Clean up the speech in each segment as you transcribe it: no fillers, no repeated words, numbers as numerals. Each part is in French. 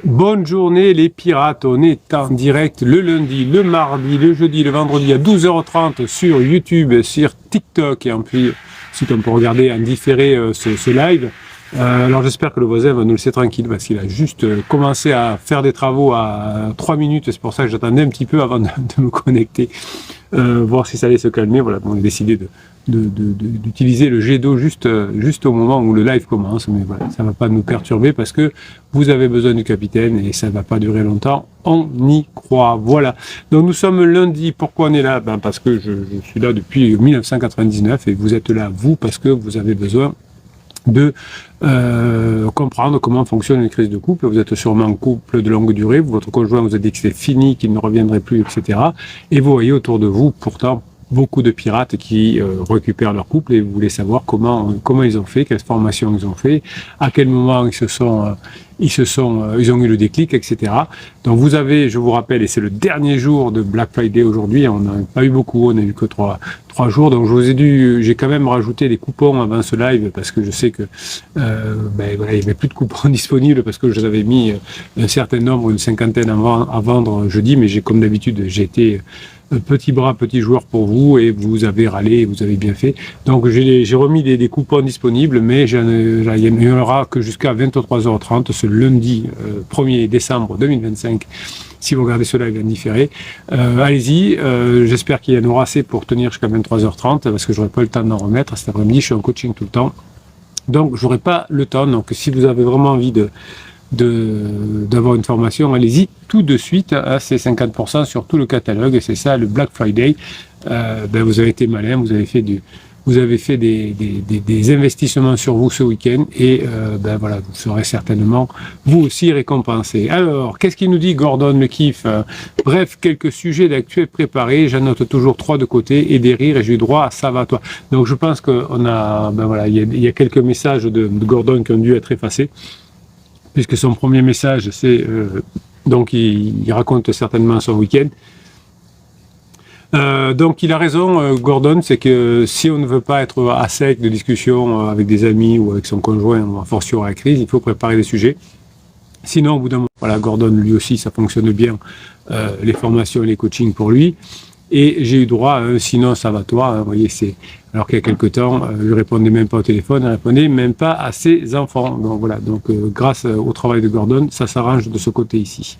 Bonne journée les pirates, on est en direct le lundi, le mardi, le jeudi, le vendredi à 12h30 sur YouTube, sur TikTok et puis ensuite on peut regarder en différé ce live. Alors j'espère que le voisin va nous laisser tranquille parce qu'il a juste commencé à faire des travaux à 3 minutes, c'est pour ça que j'attendais un petit peu avant de me connecter, voir si ça allait se calmer. Voilà, on a décidé d'utiliser le jet d'eau juste au moment où le live commence, mais voilà, ça ne va pas nous perturber parce que vous avez besoin du capitaine et ça ne va pas durer longtemps, on y croit. Voilà, donc nous sommes lundi. Pourquoi on est là? Parce que je suis là depuis 1999 et vous êtes là, vous, parce que vous avez besoin de comprendre comment fonctionnent les crises de couple. Vous êtes sûrement en couple de longue durée, votre conjoint vous a dit que c'est fini, qu'il ne reviendrait plus, etc. Et vous voyez autour de vous, pourtant, beaucoup de pirates qui récupèrent leur couple et vous voulez savoir comment ils ont fait, quelle formation ils ont fait, à quel moment ils ont eu le déclic, etc. Donc vous avez, je vous rappelle, et c'est le dernier jour de Black Friday aujourd'hui, on n'a pas eu beaucoup, on n'a eu que trois jours, donc j'ai quand même rajouté des coupons avant ce live parce que je sais que voilà, il n'y avait plus de coupons disponibles parce que je vous avais mis un certain nombre, une cinquantaine à vendre jeudi, mais comme d'habitude, j'ai été petit bras, petit joueur pour vous et vous avez râlé, vous avez bien fait. Donc j'ai remis des coupons disponibles, mais il n'y en aura que jusqu'à 23h30 ce lundi 1er décembre 2025. Si vous regardez ce live en différé, allez-y, j'espère qu'il y en aura assez pour tenir jusqu'à 23h30 parce que j'aurai pas le temps d'en remettre. Cet après-midi, je suis en coaching tout le temps. Donc j'aurai pas le temps. Donc si vous avez vraiment envie d'avoir une formation, allez-y tout de suite, c'est 50% sur tout le catalogue, et c'est ça le Black Friday. Vous avez été malin, vous avez fait des investissements sur vous ce week-end, et voilà, vous serez certainement vous aussi récompensé. Alors, qu'est-ce qu'il nous dit Gordon le kiff? Bref, quelques sujets d'actuel préparés, j'en note toujours 3 de côté, et des rires, et j'ai eu droit à ça va toi. Donc je pense qu'on a, voilà, il y a quelques messages de Gordon qui ont dû être effacés, puisque son premier message, c'est donc il raconte certainement son week-end. Donc il a raison, Gordon, c'est que si on ne veut pas être à sec de discussion avec des amis ou avec son conjoint, ou a fortiori à la crise, il faut préparer des sujets. Sinon, au bout d'un moment, voilà, Gordon, lui aussi, ça fonctionne bien, les formations et les coachings pour lui. Et j'ai eu droit à un sinon ça va toi, vous voyez, alors qu'il y a quelque temps, il ne répondait même pas au téléphone, il ne répondait même pas à ses enfants. Donc voilà, grâce au travail de Gordon, ça s'arrange de ce côté ici.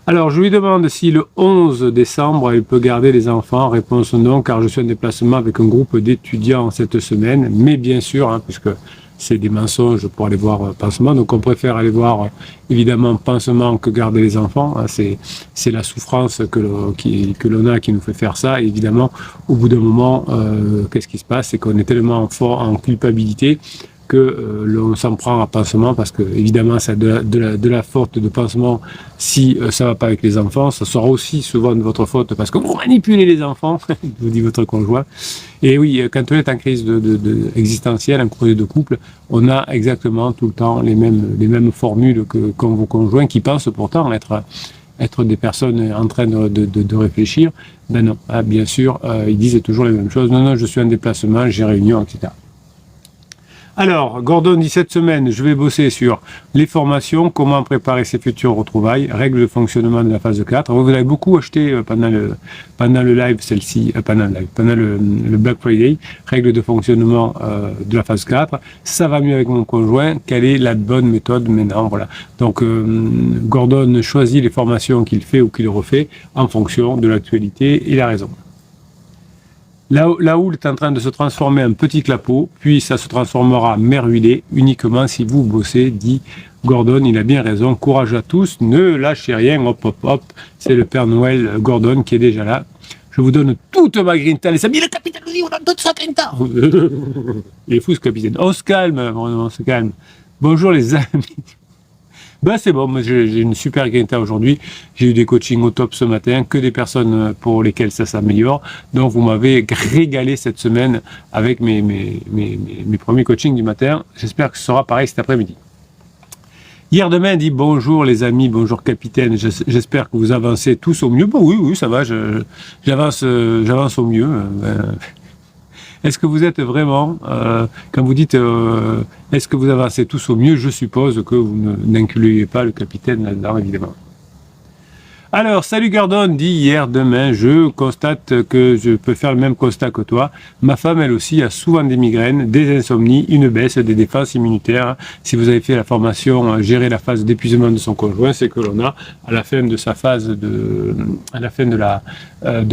Alors je lui demande si le 11 décembre, il peut garder les enfants. Réponse non, car je suis en déplacement avec un groupe d'étudiants cette semaine. Mais bien sûr, puisque c'est des mensonges pour aller voir Pansement. Donc on préfère aller voir évidemment Pansement que garder les enfants. C'est la souffrance que l'on a qui nous fait faire ça. Et évidemment, au bout d'un moment, qu'est-ce qui se passe? C'est qu'on est tellement fort en culpabilité que l'on s'en prend à Pansement, parce que évidemment c'est de la faute de Pansement si ça va pas avec les enfants. Ça sera aussi souvent de votre faute parce que vous manipulez les enfants, vous dit votre conjoint. Et oui, quand on est en crise existentielle, en crise de couple, on a exactement tout le temps les mêmes formules qu'ont vos conjoints, qui pensent pourtant être des personnes en train de réfléchir. Ben non, bien sûr, ils disent toujours les mêmes choses. Non, je suis en déplacement, j'ai réunion, etc. Alors, Gordon dit cette semaine, je vais bosser sur les formations, comment préparer ses futures retrouvailles, règles de fonctionnement de la phase 4. Vous avez beaucoup acheté pendant le live, celle-ci, pendant le Black Friday, règles de fonctionnement de la phase 4. Ça va mieux avec mon conjoint. Quelle est la bonne méthode maintenant? Voilà. Donc, Gordon choisit les formations qu'il fait ou qu'il refait en fonction de l'actualité et la raison. La houle est en train de se transformer en petit clapot, puis ça se transformera en mer huilée uniquement si vous bossez, dit Gordon. Il a bien raison. Courage à tous, ne lâchez rien, hop, hop, hop. C'est le Père Noël Gordon qui est déjà là. Je vous donne toute ma grinta, les amis. Le capitaine nous dit, on a toute sa grinta. Il est fou ce capitaine. On se calme, on se calme. Bonjour les amis. C'est bon, moi j'ai une super grinta aujourd'hui, j'ai eu des coachings au top ce matin, que des personnes pour lesquelles ça s'améliore, donc vous m'avez régalé cette semaine avec mes premiers coachings du matin. J'espère que ce sera pareil cet après-midi. Hier demain dit bonjour les amis, bonjour capitaine, j'espère que vous avancez tous au mieux. Oui, ça va, j'avance au mieux. Est-ce que vous êtes vraiment, quand vous dites, est-ce que vous avancez tous au mieux, je suppose que vous n'incluez pas le capitaine là-dedans, évidemment. Alors, salut Gordon, dit hier, demain, je constate que je peux faire le même constat que toi. Ma femme, elle aussi, a souvent des migraines, des insomnies, une baisse des défenses immunitaires. Si vous avez fait la formation gérer la phase d'épuisement de son conjoint, c'est que l'on a à la fin de sa phase à la fin de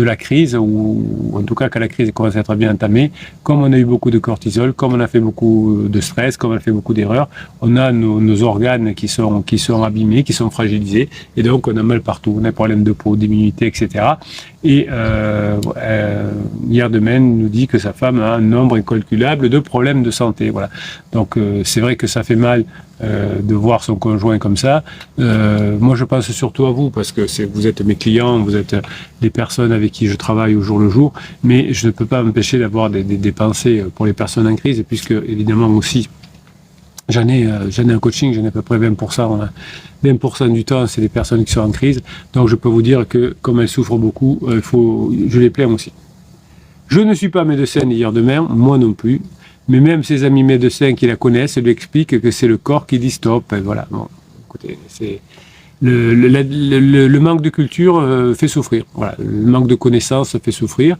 la crise, ou en tout cas quand la crise commence à être bien entamée, comme on a eu beaucoup de cortisol, comme on a fait beaucoup de stress, comme on a fait beaucoup d'erreurs, on a nos organes qui sont abîmés, qui sont fragilisés, et donc on a mal partout. On a des problèmes de peau, d'immunité, etc. Et hier demain nous dit que sa femme a un nombre incalculable de problèmes de santé. Voilà. Donc c'est vrai que ça fait mal de voir son conjoint comme ça. Moi je pense surtout à vous parce que vous êtes mes clients, vous êtes les personnes avec qui je travaille au jour le jour, mais je ne peux pas m'empêcher d'avoir des pensées pour les personnes en crise, puisque évidemment aussi j'en ai un coaching, j'en ai à peu près 20%. 20% du temps, c'est des personnes qui sont en crise. Donc, je peux vous dire que, comme elles souffrent beaucoup, je les plains aussi. Je ne suis pas médecin hier demain, moi non plus. Mais même ses amis médecins qui la connaissent lui expliquent que c'est le corps qui dit stop. Et voilà. Bon, écoutez, c'est le manque de culture fait souffrir. Voilà, le manque de connaissances fait souffrir.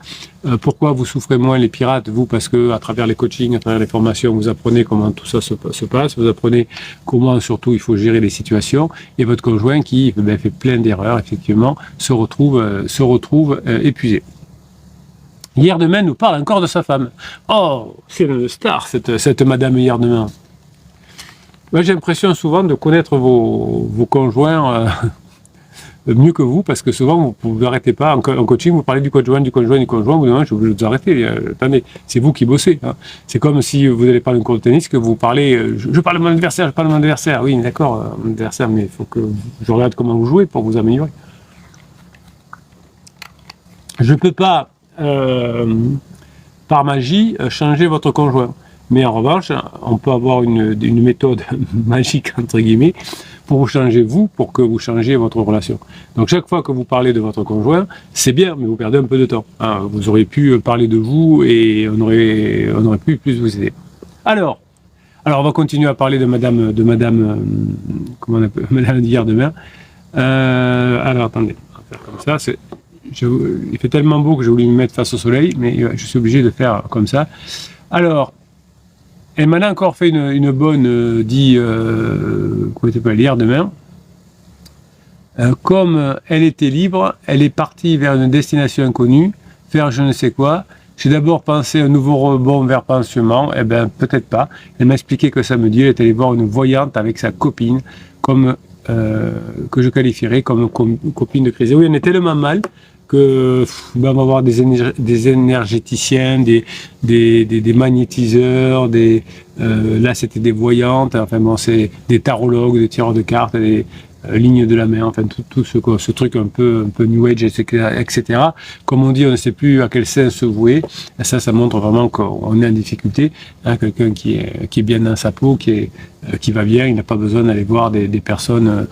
Pourquoi vous souffrez moins les pirates, vous? Parce que à travers les coachings, à travers les formations, vous apprenez comment tout ça se passe, vous apprenez comment surtout il faut gérer les situations, et votre conjoint qui fait plein d'erreurs, effectivement, se retrouve épuisé. Hier demain nous parle encore de sa femme. Oh, c'est une star cette madame hier demain. Moi, j'ai l'impression souvent de connaître vos conjoints mieux que vous, parce que souvent, vous n'arrêtez pas. En coaching, vous parlez du conjoint, vous demandez, je suis obligé de vous arrêter. Attendez, c'est vous qui bossez. Hein. C'est comme si vous allez parler d'un cours de tennis, que vous parlez, je parle de mon adversaire, Oui, d'accord, mon adversaire, mais il faut que je regarde comment vous jouez pour vous améliorer. Je ne peux pas, par magie, changer votre conjoint. Mais en revanche, on peut avoir une méthode magique, entre guillemets, pour vous changer vous, pour que vous changiez votre relation. Donc chaque fois que vous parlez de votre conjoint, c'est bien, mais vous perdez un peu de temps. Hein. Vous auriez pu parler de vous et on aurait pu plus vous aider. Alors on va continuer à parler de madame comment on appelle, madame d'hier demain. Alors attendez, on va faire comme ça. Il fait tellement beau que j'ai voulu me mettre face au soleil, mais je suis obligé de faire comme ça. Alors, elle m'en a encore fait une bonne, hier demain. Comme elle était libre, elle est partie vers une destination inconnue, faire je ne sais quoi. J'ai d'abord pensé à un nouveau rebond vers pansement, eh bien peut-être pas. Elle m'a expliqué que samedi, elle est allée voir une voyante avec sa copine, que je qualifierais comme copine de crise. Et oui, on est tellement mal que on va avoir des énergéticiens, des magnétiseurs, là c'était des voyantes, enfin bon, c'est des tarologues, des tireurs de cartes, des lignes de la main, enfin tout ce truc un peu New Age, etc. Comme on dit, on ne sait plus à quel sens se vouer. Et ça montre vraiment qu'on est en difficulté. Hein, quelqu'un qui est bien dans sa peau, qui va bien, il n'a pas besoin d'aller voir des personnes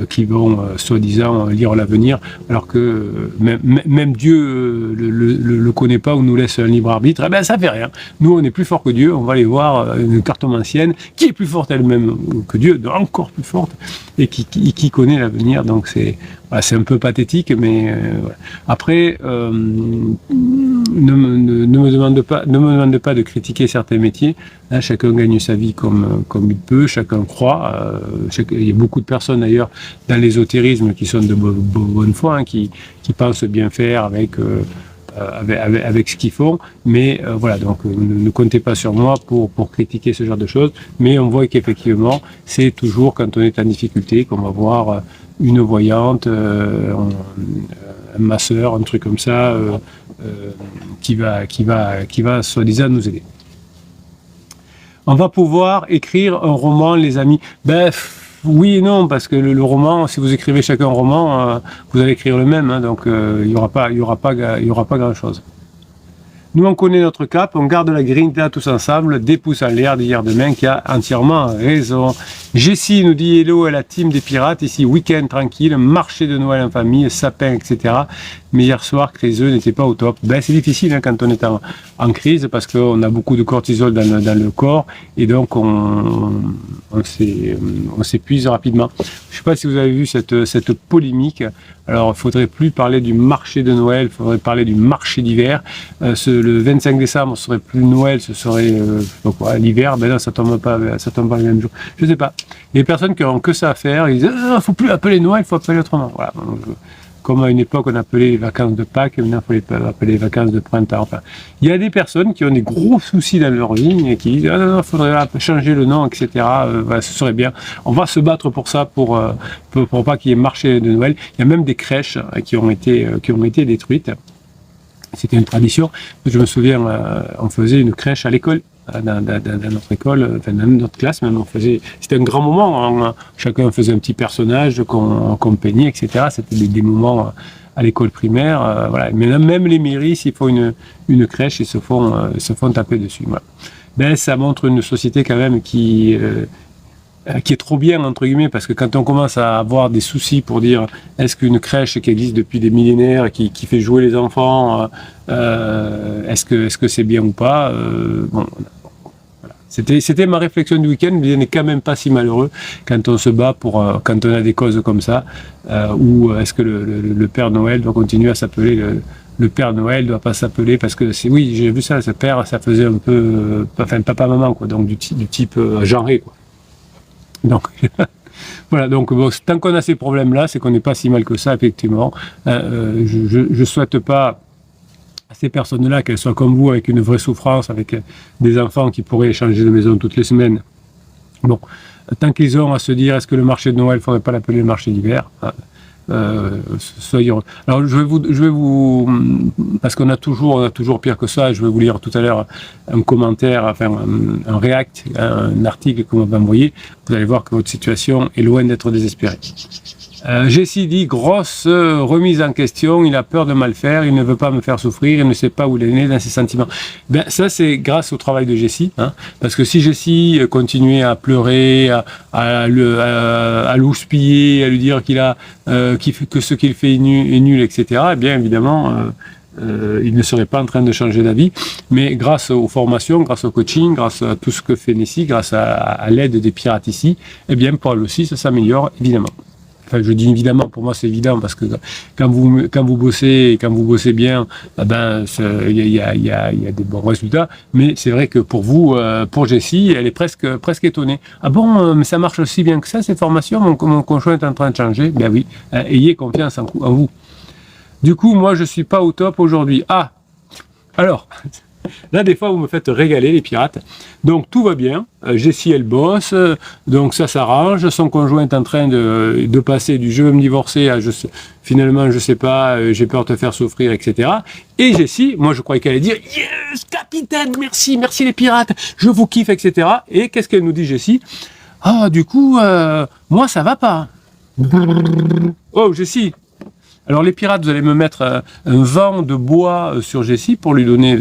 qui vont soi-disant lire l'avenir, alors que même Dieu le connaît pas ou nous laisse un libre arbitre. Eh ben ça fait rien. Nous on est plus fort que Dieu. On va aller voir une cartomancienne qui est plus forte elle-même que Dieu, encore plus forte, et qui connaît l'avenir. Donc c'est un peu pathétique, mais voilà. Après ne me demande pas de critiquer certains métiers. Hein, chacun gagne sa vie comme il peut, chacun croit. Il y a beaucoup de personnes d'ailleurs dans l'ésotérisme qui sont de bonne foi, hein, qui pensent bien faire avec ce qu'ils font, mais voilà, donc ne comptez pas sur moi pour critiquer ce genre de choses, mais on voit qu'effectivement c'est toujours quand on est en difficulté qu'on va voir une voyante, un masseur, un truc comme ça, qui va soi-disant nous aider. On va pouvoir écrire un roman, les amis. Oui et non, parce que le roman, si vous écrivez chacun un roman, vous allez écrire le même, hein, donc il y aura pas grand-chose. Nous, on connaît notre cap, on garde la grinta tous ensemble, des pouces en l'air d'hier demain, qui a entièrement raison. Jessie nous dit hello à la team des pirates, ici week-end tranquille, marché de Noël en famille, sapin, etc. Mais hier soir, que les œufs n'étaient pas au top. Ben, c'est difficile hein, quand on est en crise, parce qu'on a beaucoup de cortisol dans le corps, et donc on s'épuise rapidement. Je ne sais pas si vous avez vu cette polémique. Alors, il ne faudrait plus parler du marché de Noël, il faudrait parler du marché d'hiver. Le 25 décembre, ce serait plus Noël, ce serait l'hiver. Ben là, ça tombe pas le même jour. Je ne sais pas. Les personnes qui n'ont que ça à faire, ils disent il ne faut plus appeler Noël, il faut appeler autrement. Voilà. Comme à une époque, on appelait les vacances de Pâques, maintenant, il faut appeler les vacances de printemps. Enfin, il y a des personnes qui ont des gros soucis dans leur vie et qui disent il faudrait changer le nom, etc. Ce serait bien. On va se battre pour ça, pour pas qu'il y ait marché de Noël. Il y a même des crèches qui ont été détruites. C'était une tradition. Je me souviens, on faisait une crèche à l'école. Dans notre école, enfin dans notre classe même, c'était un grand moment, chacun faisait un petit personnage qu'on peignait, etc. C'était des moments à l'école primaire, voilà. Mais même les mairies, s'il faut une crèche, ils se font taper dessus. Voilà. Ben, ça montre une société quand même qui est trop bien, entre guillemets, parce que quand on commence à avoir des soucis pour dire est-ce qu'une crèche qui existe depuis des millénaires, qui fait jouer les enfants, est-ce que c'est bien ou pas, bon, voilà. C'était ma réflexion du week-end, mais on n'est quand même pas si malheureux quand on se bat quand on a des causes comme ça, ou est-ce que le Père Noël doit continuer à s'appeler le Père Noël doit pas s'appeler parce que oui, j'ai vu ça, ce père, ça faisait un peu, enfin papa-maman, quoi, donc du type genré, quoi. Donc, voilà, donc bon, tant qu'on a ces problèmes-là, c'est qu'on n'est pas si mal que ça, effectivement. Je souhaite pas à ces personnes-là qu'elles soient comme vous, avec une vraie souffrance, avec des enfants qui pourraient changer de maison toutes les semaines. Bon, tant qu'ils ont à se dire, est-ce que le marché de Noël, il ne faudrait pas l'appeler le marché d'hiver, soyez heureux. Alors je vais vous, parce qu'on a toujours pire que ça. Je vais vous lire tout à l'heure un commentaire, enfin un react, un article que vous m'avez envoyé. Vous allez voir que votre situation est loin d'être désespérée. Jessie dit grosse remise en question, il a peur de mal faire, il ne veut pas me faire souffrir, il ne sait pas où il est né dans ses sentiments. Ben ça c'est grâce au travail de Jessie, hein, parce que si Jessie continuait à pleurer, à l'houspiller, à lui dire que ce qu'il fait est nul, etc. Eh bien évidemment il ne serait pas en train de changer d'avis, mais grâce aux formations, grâce au coaching, grâce à tout ce que fait Nessie, grâce à l'aide des pirates ici, eh bien Paul aussi ça s'améliore évidemment. Enfin, je dis évidemment, pour moi c'est évident parce que quand vous bossez et quand vous bossez bien, il y a des bons résultats. Mais c'est vrai que pour vous, pour Jessie, elle est presque étonnée. Ah bon, mais ça marche aussi bien que ça ces formations. Mon conjoint est en train de changer. Ben oui, ayez confiance en vous. Du coup, moi je suis pas au top aujourd'hui. Ah, alors. Là, des fois, vous me faites régaler, les pirates. Donc, tout va bien. Jessie, elle bosse. Donc, ça s'arrange. Son conjoint est en train de passer du « je veux me divorcer » à finalement, je sais pas, j'ai peur de te faire souffrir, etc. Et Jessie, moi, je croyais qu'elle allait dire « yes, capitaine, merci les pirates, je vous kiffe, etc. » Et qu'est-ce qu'elle nous dit, Jessie ? « Ah, du coup, moi, ça va pas. » Oh, Jessie. Alors les pirates, vous allez me mettre un vent de bois sur Jessie pour lui donner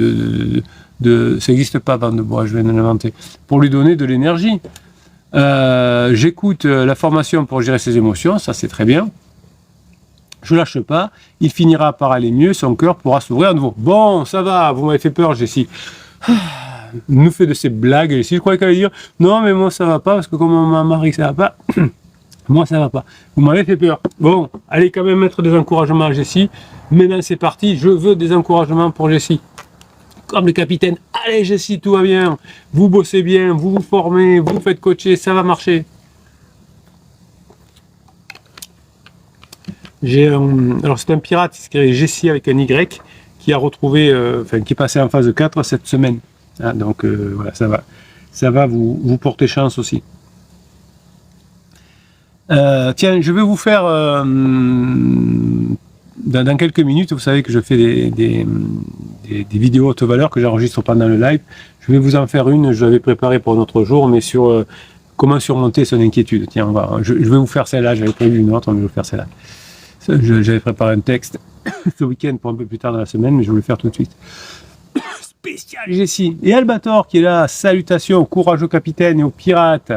ça n'existe pas, vent de bois, je viens de l'inventer, pour lui donner de l'énergie. J'écoute la formation pour gérer ses émotions, ça c'est très bien. Je lâche pas, il finira par aller mieux, son cœur pourra s'ouvrir à nouveau. Bon, ça va, vous m'avez fait peur, Jessie. Nous fait de ces blagues, Jessie. Je croyais qu'elle allait dire non, mais moi ça va pas, parce que comme mon mari ça va pas. Moi, ça va pas. Vous m'avez fait peur. Bon, allez quand même mettre des encouragements à Jessie. Maintenant, c'est parti. Je veux des encouragements pour Jessie. Comme le capitaine. Allez, Jessie, tout va bien. Vous bossez bien, vous vous formez, vous faites coacher, ça va marcher. Alors, c'est un pirate, c'est Jessie avec un Y, qui a retrouvé, qui est passé en phase 4 cette semaine. Hein, donc, voilà, ça va vous porter chance aussi. Tiens, je vais vous faire dans quelques minutes, vous savez que je fais des vidéos haute valeur que j'enregistre pendant le live. Je vais vous en faire une, je l'avais préparée pour un autre jour, mais sur comment surmonter son inquiétude. Tiens, je vais vous faire celle-là, j'avais prévu une autre, mais je vais vous faire celle-là. J'avais préparé un texte ce week-end pour un peu plus tard dans la semaine, mais je vais le faire tout de suite. spécial Jessie. Et Albator qui est là, salutations, courage au capitaine et aux pirates.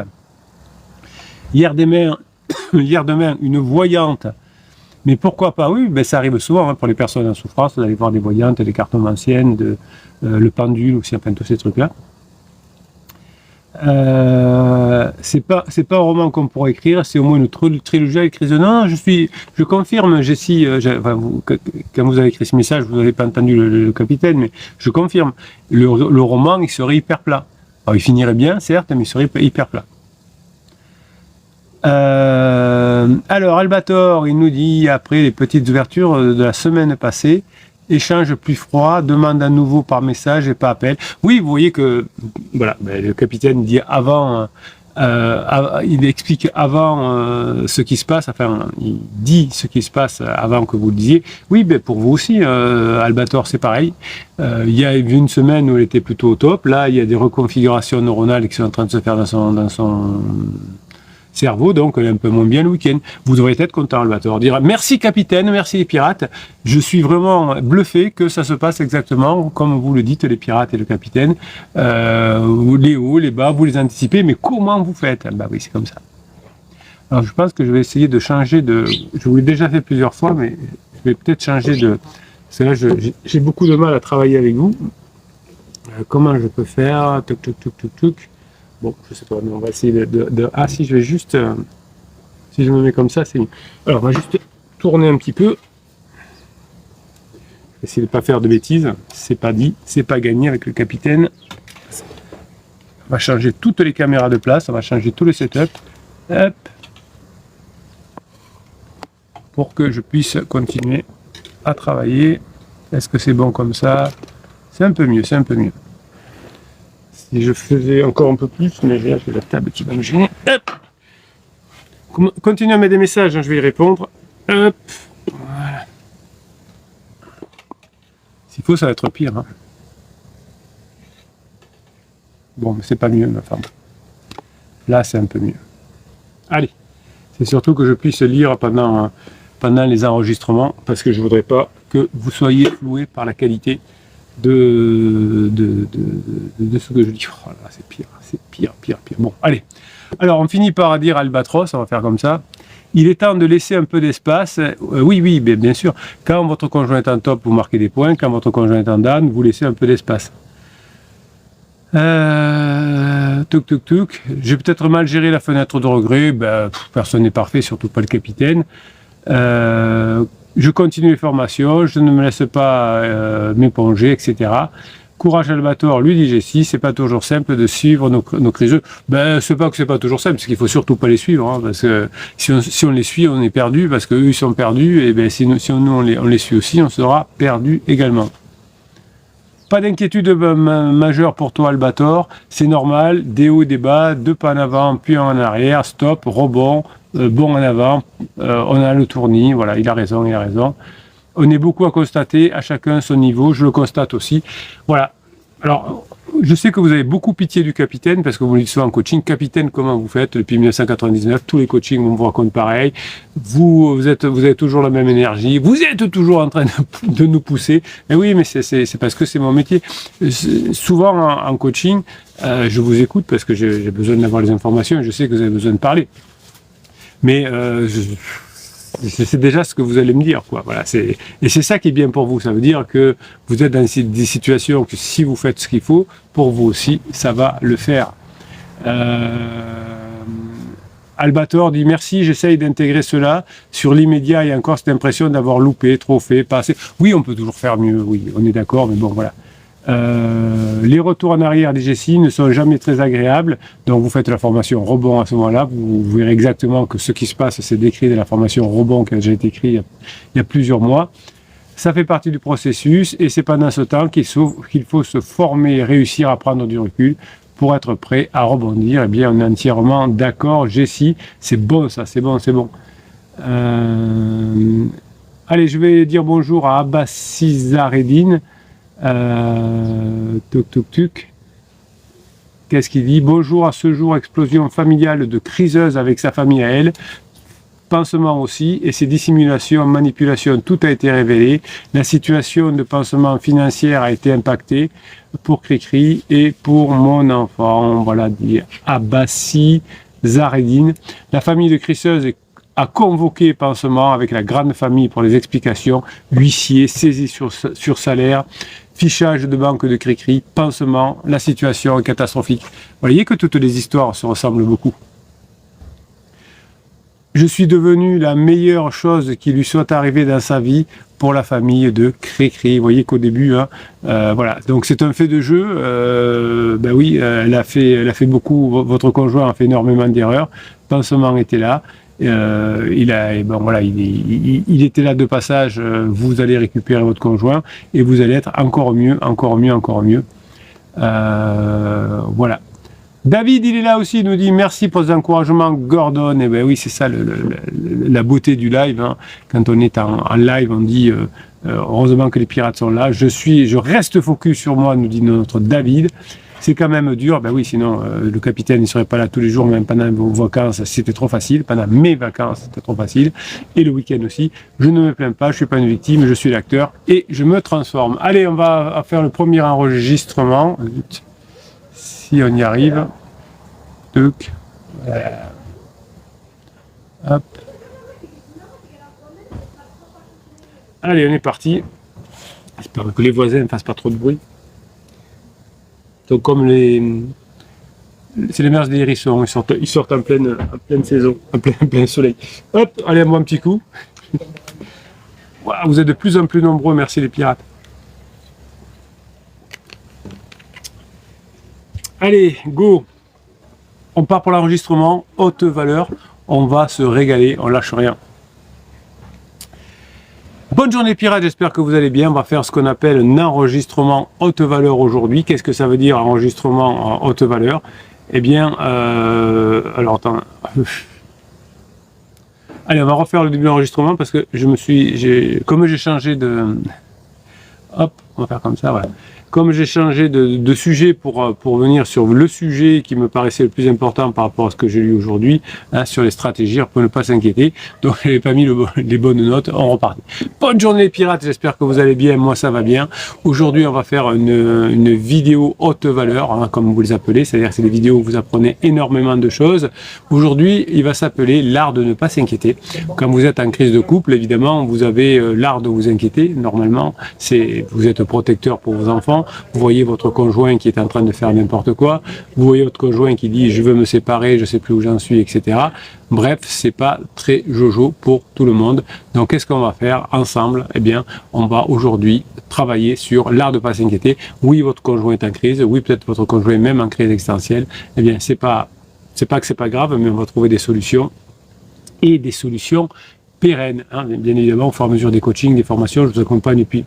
Hier demain, une voyante. Mais pourquoi pas? Oui, ben ça arrive souvent pour les personnes en souffrance, d'aller voir des voyantes, des cartomanciennes, le pendule aussi, enfin tous ces trucs-là. C'est pas un roman qu'on pourrait écrire, c'est au moins une trilogie écrite. Non, je confirme, Jessie, quand vous avez écrit ce message, vous n'avez pas entendu le capitaine, mais je confirme, le roman, il serait hyper plat. Alors, il finirait bien, certes, mais il serait hyper plat. Alors, Albator, il nous dit, après les petites ouvertures de la semaine passée, échange plus froid, demande à nouveau par message et pas appel. Oui, vous voyez que voilà, le capitaine dit avant, il explique avant ce qui se passe, enfin, il dit ce qui se passe avant que vous le disiez. Oui, ben pour vous aussi, Albator, c'est pareil. Il y a une semaine où il était plutôt au top. Là, il y a des reconfigurations neuronales qui sont en train de se faire dans son cerveau, donc elle est un peu moins bien le week-end. Vous devriez être content, Albator. Dire merci capitaine, merci les pirates. Je suis vraiment bluffé que ça se passe exactement comme vous le dites, les pirates et le capitaine. Les hauts, les bas, vous les anticipez, mais comment vous faites? Bah oui, c'est comme ça. Alors je pense que je vais essayer de changer de... Je vous l'ai déjà fait plusieurs fois, mais je vais peut-être changer de... Parce que là, j'ai beaucoup de mal à travailler avec vous. Comment je peux faire? Tuc, tuc, tuc, tuc, tuc. Bon, je sais pas, mais on va essayer Ah, si je vais juste... si je me mets comme ça, c'est mieux. Alors, on va juste tourner un petit peu. Essayer de ne pas faire de bêtises. C'est pas dit, c'est pas gagné avec le capitaine. On va changer toutes les caméras de place, on va changer tout le setup. Hop. Pour que je puisse continuer à travailler. Est-ce que c'est bon comme ça? C'est un peu mieux, c'est un peu mieux. Si je faisais encore un peu plus, mais j'ai la table qui va me gêner. Hop. Continuez à mettre des messages, hein, je vais y répondre. Hop. Voilà. S'il faut, ça va être pire. Hein. Bon, mais c'est pas mieux, ma femme. Là, c'est un peu mieux. Allez. C'est surtout que je puisse lire pendant les enregistrements, parce que je voudrais pas que vous soyez floués par la qualité de ce que je dis. Oh là, c'est pire. Bon, allez. Alors, on finit par dire Albatros, on va faire comme ça. Il est temps de laisser un peu d'espace. Oui, bien sûr. Quand votre conjoint est en top, vous marquez des points. Quand votre conjoint est en down, vous laissez un peu d'espace. Touc. J'ai peut-être mal géré la fenêtre de regret. Personne n'est parfait, surtout pas le capitaine. Je continue les formations, je ne me laisse pas m'éponger, etc. Courage Albator, lui dit Jessie, c'est pas toujours simple de suivre nos criseux. C'est pas que c'est pas toujours simple, parce qu'il faut surtout pas les suivre, hein, parce que si on les suit, on est perdu, parce qu'eux ils sont perdus, et si nous on les suit aussi, on sera perdu également. Pas d'inquiétude majeure pour toi Albator, c'est normal, des hauts et des bas, 2 pas en avant, puis en arrière, stop, rebond, bon en avant, on a le tournis, voilà, il a raison. On est beaucoup à constater, à chacun son niveau, je le constate aussi. Voilà, alors je sais que vous avez beaucoup pitié du capitaine, parce que vous le dites souvent en coaching, capitaine, comment vous faites? Depuis 1999, tous les coachings, on vous raconte pareil, vous avez toujours la même énergie, vous êtes toujours en train de nous pousser, et oui, mais c'est parce que c'est mon métier. Souvent en coaching, je vous écoute, parce que j'ai besoin d'avoir les informations, et je sais que vous avez besoin de parler. Mais c'est déjà ce que vous allez me dire, quoi. Voilà, et c'est ça qui est bien pour vous. Ça veut dire que vous êtes dans des situations que si vous faites ce qu'il faut, pour vous aussi, ça va le faire. Albator dit merci, j'essaye d'intégrer cela. Sur l'immédiat, il y a encore cette impression d'avoir loupé, trop fait, pas assez. Oui, on peut toujours faire mieux, oui, on est d'accord, mais bon, voilà. Les retours en arrière des Jessie ne sont jamais très agréables, donc vous faites la formation rebond à ce moment-là, vous verrez exactement que ce qui se passe, c'est décrit dans la formation rebond qui a déjà été écrite il y a plusieurs mois. Ça fait partie du processus, et c'est pendant ce temps qu'il faut se former et réussir à prendre du recul pour être prêt à rebondir. Eh bien, on est entièrement d'accord, Jessie, c'est bon ça, c'est bon. Allez, je vais dire bonjour à Abassizaredine. Qu'est-ce qu'il dit? Bonjour, à ce jour, explosion familiale de criseuse avec sa famille à elle. pansement aussi, et ces dissimulations, manipulations, tout a été révélé. La situation de pansement financière a été impactée pour Cricri et pour mon enfant. Voilà, dit Abbassi Zaredine. La famille de Crisseuse a convoqué pansement avec la grande famille pour les explications. Huissier, saisi sur salaire, fichage de banque de Cricri, pansement, la situation est catastrophique. Vous voyez que toutes les histoires se ressemblent beaucoup. Je suis devenu la meilleure chose qui lui soit arrivée dans sa vie pour la famille de Cricri. Vous voyez qu'au début, hein, voilà. Donc c'est un fait de jeu. Ben oui, elle a fait beaucoup. Votre conjoint a fait énormément d'erreurs. Pansement était là. Bon, voilà, il était là de passage. Vous allez récupérer votre conjoint et vous allez être encore mieux, encore mieux, encore mieux. Voilà. David, il est là aussi, il nous dit merci pour les encouragements, Gordon. Et ben oui, c'est ça la beauté du live. Hein. Quand on est en live, on dit heureusement que les pirates sont là. Je reste focus sur moi, nous dit notre David. C'est quand même dur, ben oui, sinon le capitaine ne serait pas là tous les jours, même pendant vos vacances, c'était trop facile. Pendant mes vacances, c'était trop facile. Et le week-end aussi. Je ne me plains pas, je ne suis pas une victime, je suis l'acteur et je me transforme. Allez, on va faire le premier enregistrement. Si on y arrive. Tuc. Hop. Allez, on est parti. J'espère que les voisins ne fassent pas trop de bruit. Donc comme c'est les mers des hérissons, ils sortent en pleine saison, en plein soleil. Hop, allez, moi un petit coup. Wow, vous êtes de plus en plus nombreux, merci les pirates. Allez, go. On part pour l'enregistrement, haute valeur. On va se régaler, on lâche rien. Bonne journée pirates, j'espère que vous allez bien. On va faire ce qu'on appelle un enregistrement haute valeur aujourd'hui. Qu'est-ce que ça veut dire enregistrement en haute valeur? Eh bien, alors attends. Allez, on va refaire le début de l'enregistrement parce que comme j'ai changé de... Hop, on va faire comme ça, voilà. Comme j'ai changé de sujet pour venir sur le sujet qui me paraissait le plus important par rapport à ce que j'ai lu aujourd'hui, hein, sur les stratégies, pour ne pas s'inquiéter. Donc, je n'avais pas mis les bonnes notes, on repart. Bonne journée les pirates, j'espère que vous allez bien, moi ça va bien. Aujourd'hui, on va faire une vidéo haute valeur, hein, comme vous les appelez, c'est-à-dire que c'est des vidéos où vous apprenez énormément de choses. Aujourd'hui, il va s'appeler l'art de ne pas s'inquiéter. Quand vous êtes en crise de couple, évidemment, vous avez l'art de vous inquiéter. Normalement, vous êtes protecteur pour vos enfants. Vous voyez votre conjoint qui est en train de faire n'importe quoi, vous voyez votre conjoint qui dit je veux me séparer, je sais plus où j'en suis, etc. Bref, c'est pas très jojo pour tout le monde. Donc qu'est-ce qu'on va faire ensemble? Eh bien, on va aujourd'hui travailler sur l'art de ne pas s'inquiéter. Oui, votre conjoint est en crise, oui, peut-être votre conjoint est même en crise existentielle. Eh bien, c'est pas que c'est pas grave, mais on va trouver des solutions et des solutions pérennes. Hein. Bien évidemment, au fur et à mesure des coachings, des formations, je vous accompagne depuis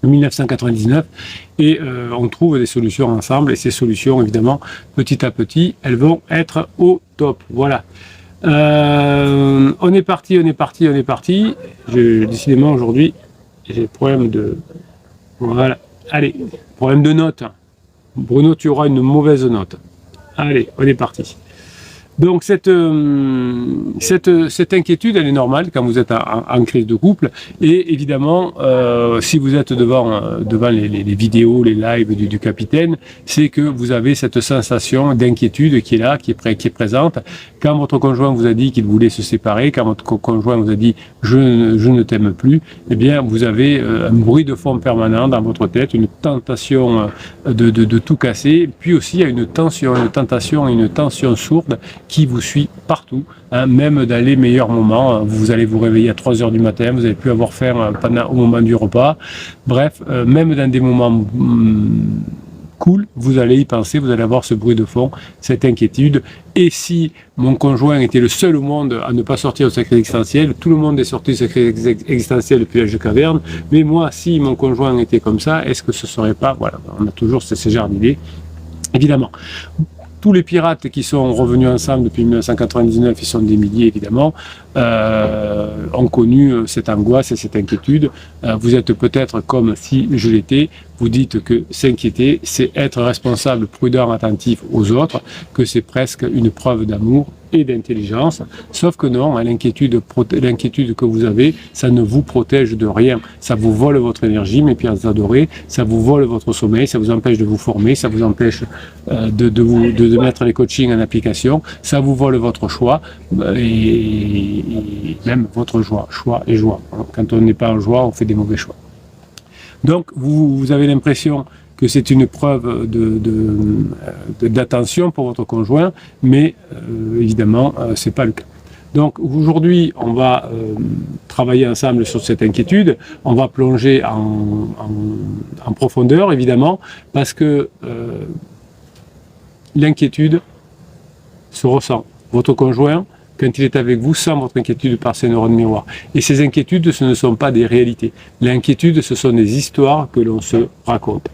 1999 et on trouve des solutions ensemble et ces solutions évidemment petit à petit elles vont être au top. Voilà, on est parti. Décidément aujourd'hui j'ai problème de... Voilà, allez, problème de note. Bruno, tu auras une mauvaise note. Allez, on est parti. Donc cette inquiétude, elle est normale quand vous êtes en crise de couple. Et évidemment, si vous êtes devant les vidéos, les lives du capitaine, c'est que vous avez cette sensation d'inquiétude qui est là, qui est présente. Quand votre conjoint vous a dit qu'il voulait se séparer, quand votre conjoint vous a dit je ne t'aime plus, eh bien vous avez un bruit de fond permanent dans votre tête, une tentation de tout casser, puis aussi il y a une tentation et une tension sourde qui vous suit partout, hein, même dans les meilleurs moments. Vous allez vous réveiller à 3 heures du matin, vous n'allez plus avoir faim au moment du repas. Bref, même dans des moments cool, vous allez y penser, vous allez avoir ce bruit de fond, cette inquiétude. Et si mon conjoint était le seul au monde à ne pas sortir de sa crise existentielle, tout le monde est sorti de sa crise existentielle depuis l'âge de caverne, mais moi, si mon conjoint était comme ça, est-ce que ce serait pas... Voilà, on a toujours ce genre d'idées, évidemment. Tous les pirates qui sont revenus ensemble depuis 1999, ils sont des milliers évidemment, ont connu cette angoisse et cette inquiétude. Vous êtes peut-être comme si je l'étais, vous dites que s'inquiéter, c'est être responsable, prudent, attentif aux autres, que c'est presque une preuve d'amour et d'intelligence. Sauf que non, hein, l'inquiétude que vous avez, ça ne vous protège de rien. Ça vous vole votre énergie, mes pierres adorées, ça vous vole votre sommeil, ça vous empêche de vous former, ça vous empêche de mettre les coachings en application, ça vous vole votre choix et même votre joie. Choix et joie. Quand on n'est pas en joie, on fait des mauvais choix. Donc, vous avez l'impression que c'est une preuve d'attention pour votre conjoint, mais évidemment, c'est pas le cas. Donc, aujourd'hui, on va travailler ensemble sur cette inquiétude. On va plonger en profondeur, évidemment, parce que l'inquiétude se ressent. Votre conjoint, quand il est avec vous, sent votre inquiétude par ses neurones miroirs. Et ces inquiétudes, ce ne sont pas des réalités. L'inquiétude, ce sont des histoires que l'on se raconte.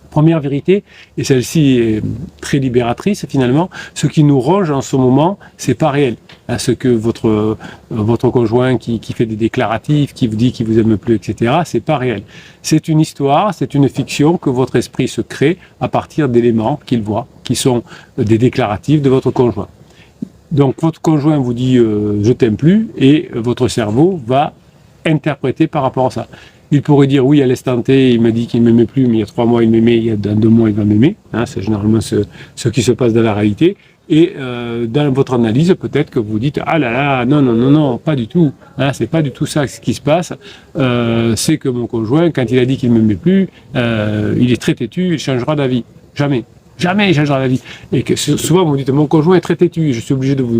Première vérité, et celle-ci est très libératrice finalement, ce qui nous ronge en ce moment, c'est pas réel. Ce que votre conjoint qui fait des déclaratifs, qui vous dit qu'il vous aime plus, etc., c'est pas réel. C'est une histoire, c'est une fiction que votre esprit se crée à partir d'éléments qu'il voit, qui sont des déclaratifs de votre conjoint. Donc votre conjoint vous dit je t'aime plus et votre cerveau va interpréter par rapport à ça. Il pourrait dire oui à l'instant T, il m'a dit qu'il ne m'aimait plus, mais il y a 3 mois il m'aimait, il y a 2 mois il va m'aimer. Hein, c'est généralement ce qui se passe dans la réalité. Et dans votre analyse, peut-être que vous dites ah là là, non, pas du tout. Hein, c'est pas du tout ça ce qui se passe. C'est que mon conjoint, quand il a dit qu'il ne m'aimait plus, il est très têtu, il changera d'avis. Jamais. Jamais il changera d'avis. Et que souvent vous dites mon conjoint est très têtu. Je suis obligé de vous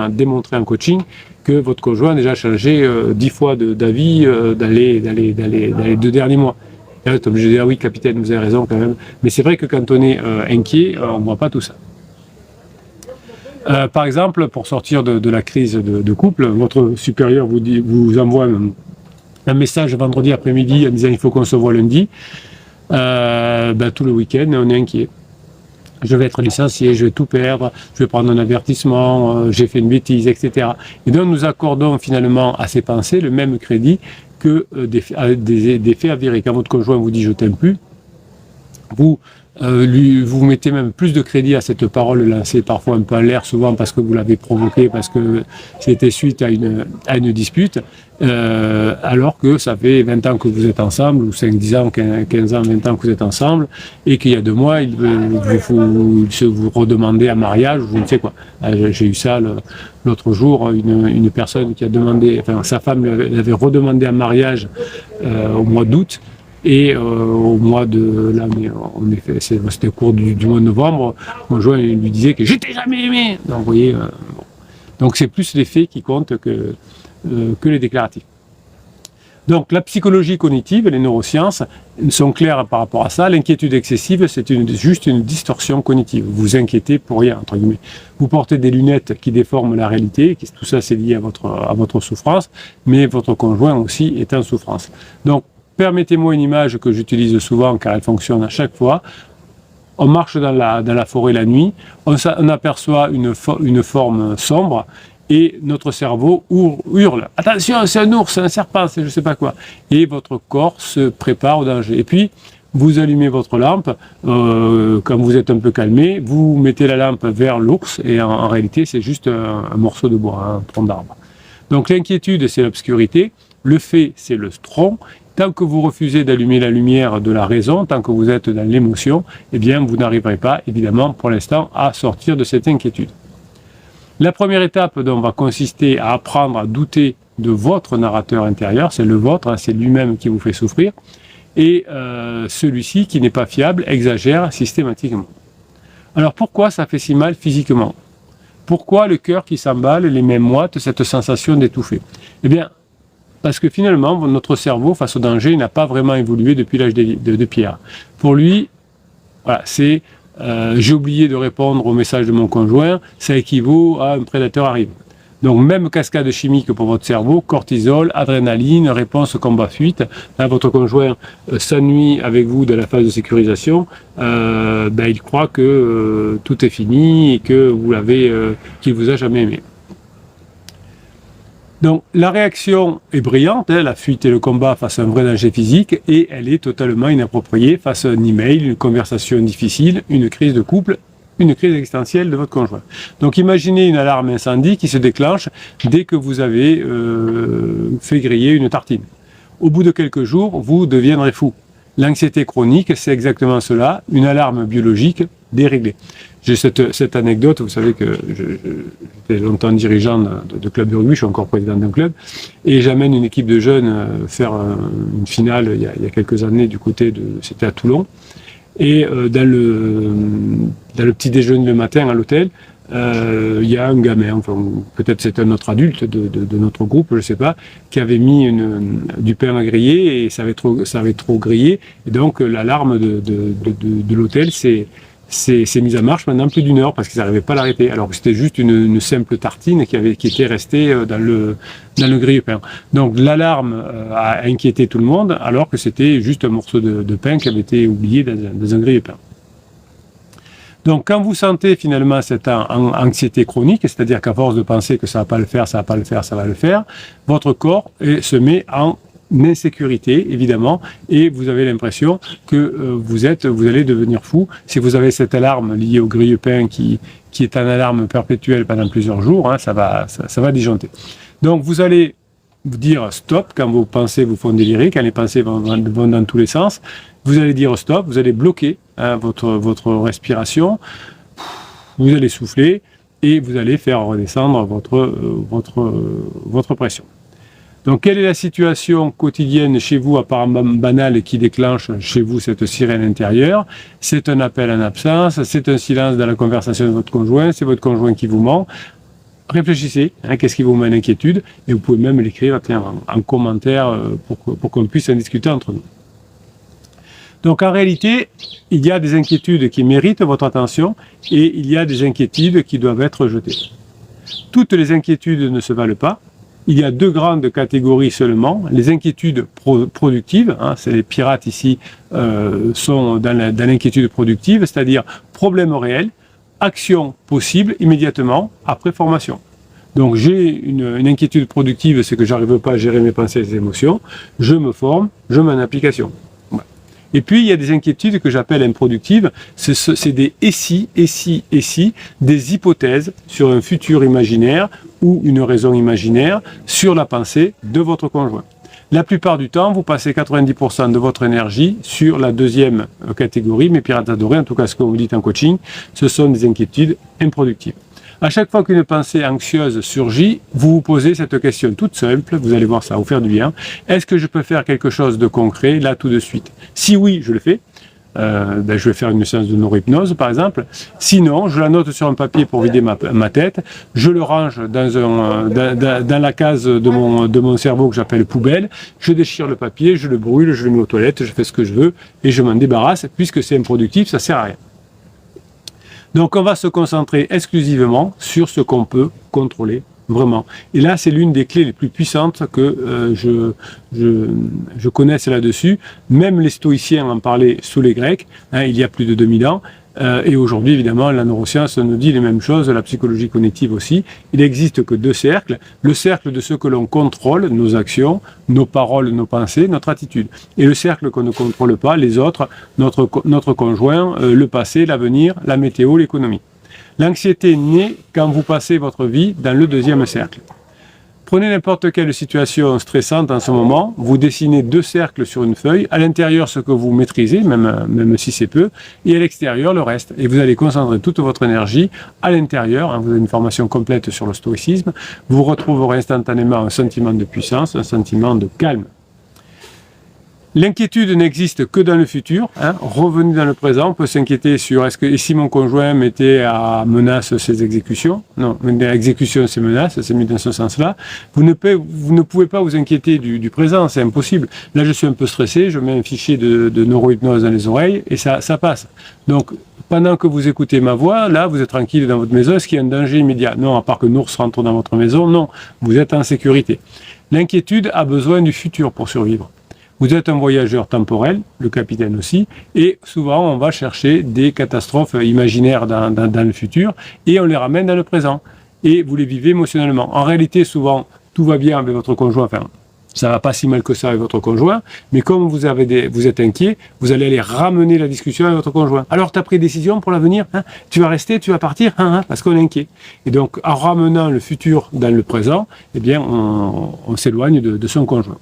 démontrer en coaching que votre conjoint a déjà changé 10 fois d'avis dans les 2 derniers mois. Là, vous êtes obligé de dire oui capitaine, vous avez raison quand même. Mais c'est vrai que quand on est inquiet, on ne voit pas tout ça. Par exemple, pour sortir de la crise de couple, votre supérieur vous envoie un message vendredi après-midi en disant il faut qu'on se voit lundi. Tout le week-end, on est inquiet. Je vais être licencié, je vais tout perdre, je vais prendre un avertissement, j'ai fait une bêtise, etc. Et donc nous accordons finalement à ces pensées le même crédit que des faits avérés. Quand votre conjoint vous dit je t'aime plus, vous mettez même plus de crédit à cette parole lancée parfois un peu en l'air, souvent parce que vous l'avez provoquée, parce que c'était suite à une dispute, alors que ça fait 20 ans que vous êtes ensemble, ou 5, 10 ans, 15 ans, 20 ans que vous êtes ensemble, et qu'il y a 2 mois, vous redemandez un mariage, ou je ne sais quoi. J'ai eu ça l'autre jour, une personne qui a demandé, enfin sa femme l'avait redemandé un mariage au mois d'août, et au mois de là, en effet, c'était au cours du mois de novembre, mon conjoint lui disait que je t'ai jamais aimé. Donc vous voyez, donc c'est plus les faits qui comptent que les déclaratifs. Donc la psychologie cognitive et les neurosciences sont claires par rapport à ça. L'inquiétude excessive, c'est juste une distorsion cognitive. Vous vous inquiétez pour rien, entre guillemets. Vous portez des lunettes qui déforment la réalité, tout ça c'est lié à votre souffrance, mais votre conjoint aussi est en souffrance. Donc permettez-moi une image que j'utilise souvent car elle fonctionne à chaque fois. On marche dans la forêt la nuit, on aperçoit une forme sombre et notre cerveau hurle « Attention, c'est un ours, c'est un serpent, c'est je ne sais pas quoi ». Et votre corps se prépare au danger. Et puis, vous allumez votre lampe, quand vous êtes un peu calmé, vous mettez la lampe vers l'ours et en réalité, c'est juste un morceau de bois, un tronc d'arbre. Donc l'inquiétude, c'est l'obscurité, le fait, c'est le tronc. Tant que vous refusez d'allumer la lumière de la raison, tant que vous êtes dans l'émotion, eh bien, vous n'arriverez pas, évidemment, pour l'instant, à sortir de cette inquiétude. La première étape donc, va consister à apprendre à douter de votre narrateur intérieur, c'est le vôtre, hein, c'est lui-même qui vous fait souffrir, et celui-ci, qui n'est pas fiable, exagère systématiquement. Alors pourquoi ça fait si mal physiquement? Pourquoi le cœur qui s'emballe, les mains moites, cette sensation d'étouffer? Eh bien, parce que finalement, notre cerveau, face au danger, n'a pas vraiment évolué depuis l'âge de pierre. Pour lui, voilà, c'est j'ai oublié de répondre au message de mon conjoint, ça équivaut à un prédateur arrive. Donc même cascade chimique pour votre cerveau, cortisol, adrénaline, réponse combat-fuite. Là, votre conjoint s'ennuie avec vous de la phase de sécurisation, il croit que tout est fini et que qu'il vous a jamais aimé. Donc la réaction est brillante, la fuite et le combat face à un vrai danger physique, et elle est totalement inappropriée face à un email, une conversation difficile, une crise de couple, une crise existentielle de votre conjoint. Donc imaginez une alarme incendie qui se déclenche dès que vous avez fait griller une tartine. Au bout de quelques jours, vous deviendrez fou. L'anxiété chronique, c'est exactement cela, une alarme biologique déréglée. J'ai cette anecdote, vous savez que j'étais longtemps dirigeant de club de rugby, je suis encore président d'un club, et j'amène une équipe de jeunes faire une finale il y a quelques années du côté c'était à Toulon, et dans le petit déjeuner le matin à l'hôtel, il y a un gamin, enfin peut-être c'est un autre adulte de notre groupe, je sais pas, qui avait mis du pain à griller et ça avait trop grillé, et donc l'alarme de l'hôtel s'est mise à marche pendant plus d'1 heure parce qu'ils n'arrivaient pas à l'arrêter, alors que c'était juste une simple tartine qui était restée dans le grille-pain. Donc l'alarme a inquiété tout le monde alors que c'était juste un morceau de pain qui avait été oublié dans un grille-pain. Donc quand vous sentez finalement cette anxiété chronique, c'est-à-dire qu'à force de penser que ça va pas le faire, ça va le faire, votre corps se met en insécurité, évidemment, et vous avez l'impression que vous allez devenir fou. Si vous avez cette alarme liée au grille-pain qui est en alarme perpétuelle pendant plusieurs jours, ça va disjoncter. Donc vous allez vous dire stop quand vos pensées vous font délirer, quand les pensées vont dans tous les sens. Vous allez dire stop, vous allez bloquer votre respiration, vous allez souffler et vous allez faire redescendre votre pression. Donc, quelle est la situation quotidienne chez vous, apparemment banale, qui déclenche chez vous cette sirène intérieure? C'est un appel en absence, c'est un silence dans la conversation de votre conjoint, c'est votre conjoint qui vous ment. Réfléchissez, qu'est-ce qui vous met en inquiétude, et vous pouvez même l'écrire en commentaire pour qu'on puisse en discuter entre nous. Donc en réalité, il y a des inquiétudes qui méritent votre attention et il y a des inquiétudes qui doivent être jetées. Toutes les inquiétudes ne se valent pas. Il y a 2 grandes catégories seulement. Les inquiétudes productives, c'est les pirates ici, sont dans l'inquiétude productive, c'est-à-dire problème réel, action possible immédiatement après formation. Donc j'ai une inquiétude productive, c'est que j'arrive pas à gérer mes pensées et mes émotions, je me forme, je mets en application. Et puis, il y a des inquiétudes que j'appelle improductives, c'est des et si, des hypothèses sur un futur imaginaire ou une raison imaginaire sur la pensée de votre conjoint. La plupart du temps, vous passez 90% de votre énergie sur la deuxième catégorie, mes pirates adorés, en tout cas ce que vous dites en coaching, ce sont des inquiétudes improductives. À chaque fois qu'une pensée anxieuse surgit, vous vous posez cette question toute simple, vous allez voir ça va vous faire du bien. Est-ce que je peux faire quelque chose de concret là tout de suite? Si oui, je le fais. Je vais faire une séance de neurohypnose par exemple. Sinon, je la note sur un papier pour vider ma tête. Je le range dans la case de mon cerveau que j'appelle poubelle. Je déchire le papier, je le brûle, je le mets aux toilettes, je fais ce que je veux et je m'en débarrasse puisque c'est improductif, ça sert à rien. Donc on va se concentrer exclusivement sur ce qu'on peut contrôler vraiment. Et là, c'est l'une des clés les plus puissantes que je connaisse là-dessus. Même les stoïciens en parlaient sous les Grecs, il y a plus de 2000 ans. Et aujourd'hui, évidemment, la neuroscience nous dit les mêmes choses, la psychologie cognitive aussi. Il n'existe que 2 cercles. Le cercle de ce que l'on contrôle, nos actions, nos paroles, nos pensées, notre attitude. Et le cercle qu'on ne contrôle pas, les autres, notre conjoint, le passé, l'avenir, la météo, l'économie. L'anxiété naît quand vous passez votre vie dans le 2e cercle. Prenez n'importe quelle situation stressante en ce moment, vous dessinez 2 cercles sur une feuille, à l'intérieur ce que vous maîtrisez, même si c'est peu, et à l'extérieur le reste. Et vous allez concentrer toute votre énergie à l'intérieur, vous avez une formation complète sur le stoïcisme, vous retrouverez instantanément un sentiment de puissance, un sentiment de calme. L'inquiétude n'existe que dans le futur. Revenez dans le présent. On peut s'inquiéter sur et si mon conjoint mettait à menace ses exécutions. Non, l'exécution c'est menace, c'est mis dans ce sens-là. Vous ne pouvez pas vous inquiéter du présent, c'est impossible. Là, je suis un peu stressé, je mets un fichier de neurohypnose dans les oreilles et ça passe. Donc, pendant que vous écoutez ma voix, là, vous êtes tranquille dans votre maison. Est-ce qu'il y a un danger immédiat? Non, à part que l'ours rentre dans votre maison, non. Vous êtes en sécurité. L'inquiétude a besoin du futur pour survivre. Vous êtes un voyageur temporel, le capitaine aussi, et souvent on va chercher des catastrophes imaginaires dans le futur et on les ramène dans le présent. Et vous les vivez émotionnellement. En réalité, souvent, tout va bien avec votre conjoint, enfin, ça va pas si mal que ça avec votre conjoint, mais comme vous êtes inquiet, vous allez aller ramener la discussion avec votre conjoint. Alors, tu as pris une décision pour l'avenir, hein, tu vas rester, tu vas partir, parce qu'on est inquiet. Et donc, en ramenant le futur dans le présent, eh bien, on s'éloigne de son conjoint.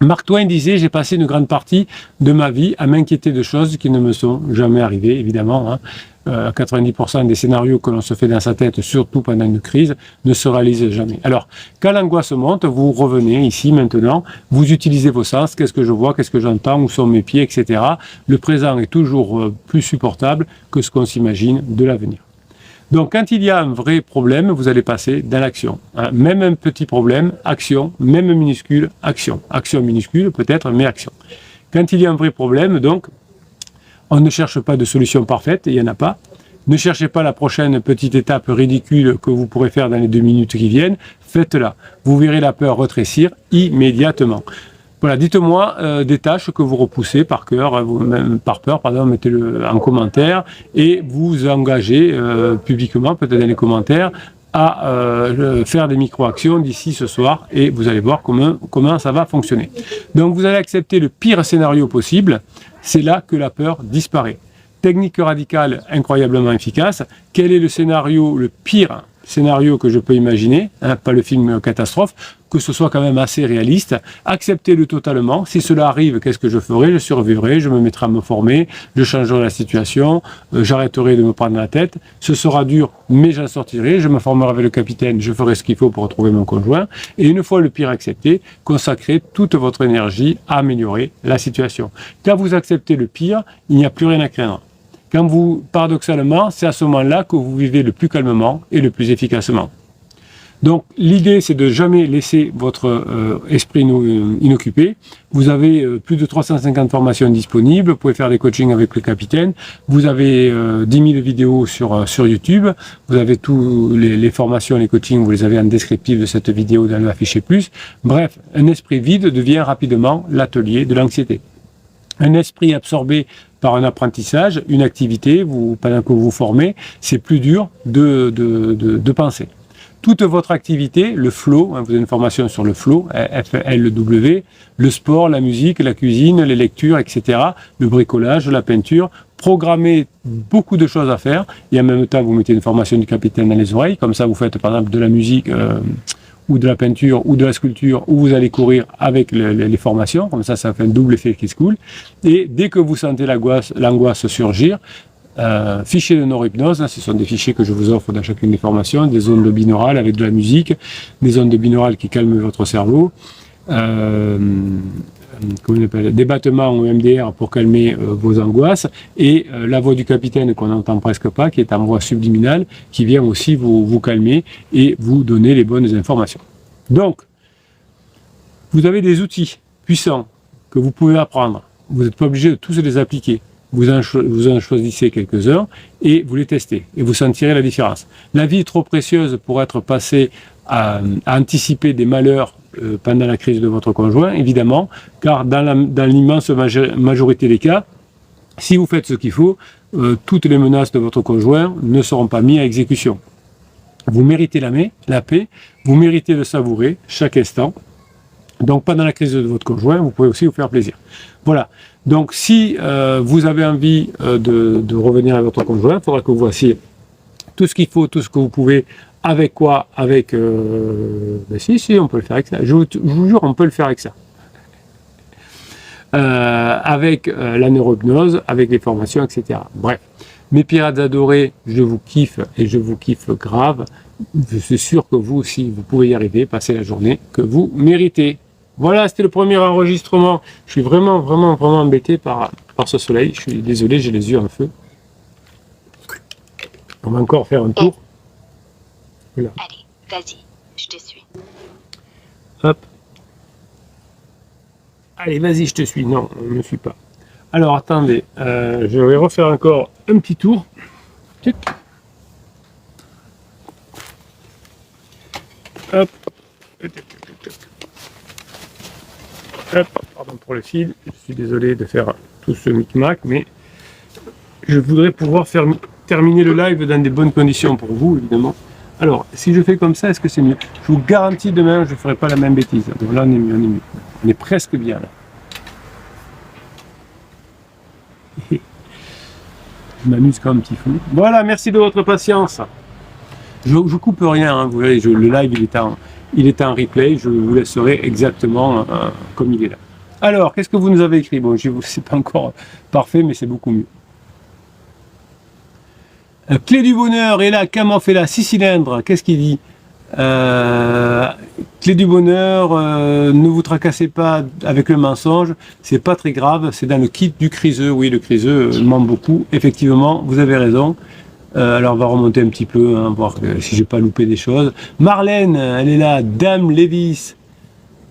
Mark Twain disait, j'ai passé une grande partie de ma vie à m'inquiéter de choses qui ne me sont jamais arrivées, évidemment. 90% des scénarios que l'on se fait dans sa tête, surtout pendant une crise, ne se réalisent jamais. Alors, quand l'angoisse monte, vous revenez ici, maintenant, vous utilisez vos sens, qu'est-ce que je vois, qu'est-ce que j'entends, où sont mes pieds, etc. Le présent est toujours plus supportable que ce qu'on s'imagine de l'avenir. Donc, quand il y a un vrai problème, vous allez passer dans l'action. Même un petit problème, action, même minuscule, action. Action minuscule, peut-être, mais action. Quand il y a un vrai problème, donc, on ne cherche pas de solution parfaite, il n'y en a pas. Ne cherchez pas la prochaine petite étape ridicule que vous pourrez faire dans les 2 minutes qui viennent. Faites-la. Vous verrez la peur rétrécir immédiatement. Voilà, dites-moi des tâches que vous repoussez par peur, mettez-le en commentaire et vous engagez publiquement, peut-être dans les commentaires, à faire des micro-actions d'ici ce soir et vous allez voir comment ça va fonctionner. Donc vous allez accepter le pire scénario possible, c'est là que la peur disparaît. Technique radicale incroyablement efficace. Quel est le scénario, le pire scénario que je peux imaginer, pas le film catastrophe, que ce soit quand même assez réaliste, acceptez-le totalement. Si cela arrive, qu'est-ce que je ferai? Je survivrai, je me mettrai à me former, je changerai la situation, j'arrêterai de me prendre la tête. Ce sera dur, mais j'en sortirai, je me formerai avec le capitaine, je ferai ce qu'il faut pour retrouver mon conjoint. Et une fois le pire accepté, consacrez toute votre énergie à améliorer la situation. Quand vous acceptez le pire, il n'y a plus rien à craindre. Quand vous, paradoxalement, c'est à ce moment-là que vous vivez le plus calmement et le plus efficacement. Donc, l'idée, c'est de jamais laisser votre esprit inoccupé. Vous avez plus de 350 formations disponibles. Vous pouvez faire des coachings avec le capitaine. Vous avez 10 000 vidéos sur YouTube. Vous avez tous les formations, les coachings, vous les avez en descriptif de cette vidéo dans le affiché plus. Bref, un esprit vide devient rapidement l'atelier de l'anxiété. Un esprit absorbé par un apprentissage, une activité, pendant que vous vous formez, c'est plus dur de penser. Toute votre activité, le flow, vous avez une formation sur le flow, F-L-W, le sport, la musique, la cuisine, les lectures, etc., le bricolage, la peinture, programmez beaucoup de choses à faire et en même temps vous mettez une formation du capitaine dans les oreilles, comme ça vous faites par exemple de la musique ou de la peinture ou de la sculpture où vous allez courir avec les formations, comme ça ça fait un double effet qui se coule. Et dès que vous sentez l'angoisse surgir, fichiers de neurohypnose, ce sont des fichiers que je vous offre dans chacune des formations, des ondes binaurales avec de la musique, des ondes binaurales qui calment votre cerveau, des battements ou MDR pour calmer vos angoisses, et la voix du capitaine qu'on n'entend presque pas, qui est en voix subliminale, qui vient aussi vous calmer et vous donner les bonnes informations. Donc, vous avez des outils puissants que vous pouvez apprendre. Vous n'êtes pas obligé de tous les appliquer. Vous en choisissez quelques-uns et vous les testez et vous sentirez la différence. La vie est trop précieuse pour être passée à anticiper des malheurs pendant la crise de votre conjoint, évidemment, car dans l'immense majorité des cas, si vous faites ce qu'il faut, toutes les menaces de votre conjoint ne seront pas mises à exécution. Vous méritez la paix, vous méritez de savourer chaque instant. Donc pendant la crise de votre conjoint, vous pouvez aussi vous faire plaisir. Voilà. Donc si vous avez envie de revenir à votre conjoint, il faudra que vous voissiez tout ce qu'il faut, tout ce que vous pouvez. Avec quoi? Avec... si, on peut le faire avec ça. Je vous jure, on peut le faire avec ça. Avec la neurohypnose, avec les formations, etc. Bref. Mes pirates adorés, je vous kiffe et je vous kiffe grave. Je suis sûr que vous aussi, vous pouvez y arriver, passer la journée que vous méritez. Voilà, c'était le premier enregistrement. Je suis vraiment embêté par ce soleil. Je suis désolé, j'ai les yeux en feu. On va encore faire un tour. Voilà. Allez, vas-y, je te suis. Hop. Allez, vas-y, je te suis. Non, on ne me suit pas. Alors, attendez, je vais refaire encore un petit tour. Hop. Hop. Pardon pour le fil. Je suis désolé de faire tout ce micmac, mais je voudrais pouvoir terminer le live dans des bonnes conditions pour vous, évidemment. Alors, si je fais comme ça, est-ce que c'est mieux? Je vous garantis, demain, je ne ferai pas la même bêtise. Donc là, on est mieux, on est mieux. On est presque bien, là. Je m'amuse comme un petit fou. Voilà, merci de votre patience. Je coupe rien, hein, vous voyez, le live, il est en replay. Je vous laisserai exactement comme il est là. Alors, qu'est-ce que vous nous avez écrit? Bon, c'est pas encore parfait, mais c'est beaucoup mieux. Clé du bonheur, et là, Camoff est là, 6 cylindres, qu'est-ce qu'il dit? Clé du bonheur, ne vous tracassez pas avec le mensonge, c'est pas très grave, c'est dans le kit du criseux. Oui, le criseux ment beaucoup, effectivement, vous avez raison. Alors on va remonter un petit peu, hein, voir si j'ai pas loupé des choses. Marlène, elle est là, Dame Lévis.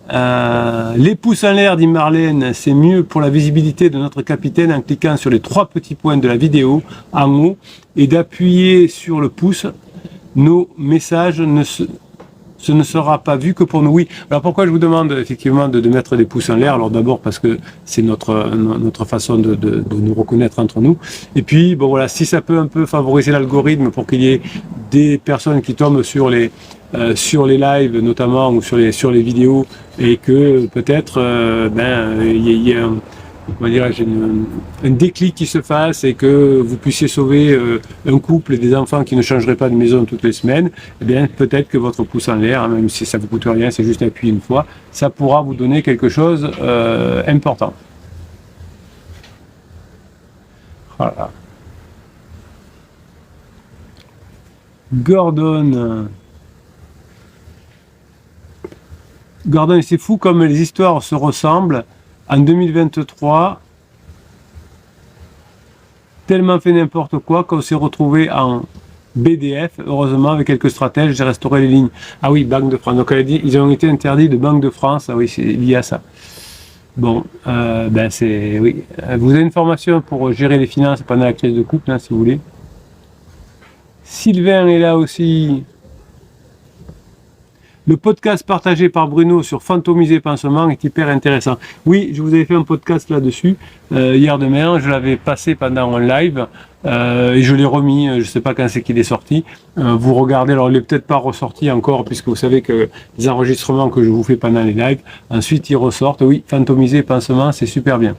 Les pouces en l'air, dit Marlène, c'est mieux pour la visibilité de notre capitaine en cliquant sur les 3 petits points de la vidéo en haut et d'appuyer sur le pouce. Nos messages ce ne sera pas vu que pour nous. Oui, alors pourquoi je vous demande effectivement de mettre des pouces en l'air? Alors d'abord parce que c'est notre façon de nous reconnaître entre nous. Et puis, bon voilà, si ça peut un peu favoriser l'algorithme pour qu'il y ait des personnes qui tombent sur les lives notamment ou sur les vidéos et que peut-être il y ait un déclic qui se fasse et que vous puissiez sauver un couple et des enfants qui ne changeraient pas de maison toutes les semaines, eh bien peut-être que votre pouce en l'air, hein, même si ça vous coûte rien, c'est juste appuyer une fois, ça pourra vous donner quelque chose important. Voilà. Gordon, c'est fou comme les histoires se ressemblent. En 2023, tellement fait n'importe quoi qu'on s'est retrouvé en BDF. Heureusement, avec quelques stratèges, j'ai restauré les lignes. Ah oui, Banque de France. Donc elle a dit, ils ont été interdits de Banque de France. Ah oui, c'est lié à ça. Bon, oui. Vous avez une formation pour gérer les finances pendant la crise de couple, hein, si vous voulez. Sylvain est là aussi. Le podcast partagé par Bruno sur Fantomiser Pansement est hyper intéressant. Oui, je vous avais fait un podcast là-dessus hier demain. Je l'avais passé pendant un live et je l'ai remis. Je ne sais pas quand c'est qu'il est sorti. Vous regardez, alors il n'est peut-être pas ressorti encore puisque vous savez que les enregistrements que je vous fais pendant les lives, ensuite ils ressortent. Oui, Fantomiser Pansement, c'est super bien.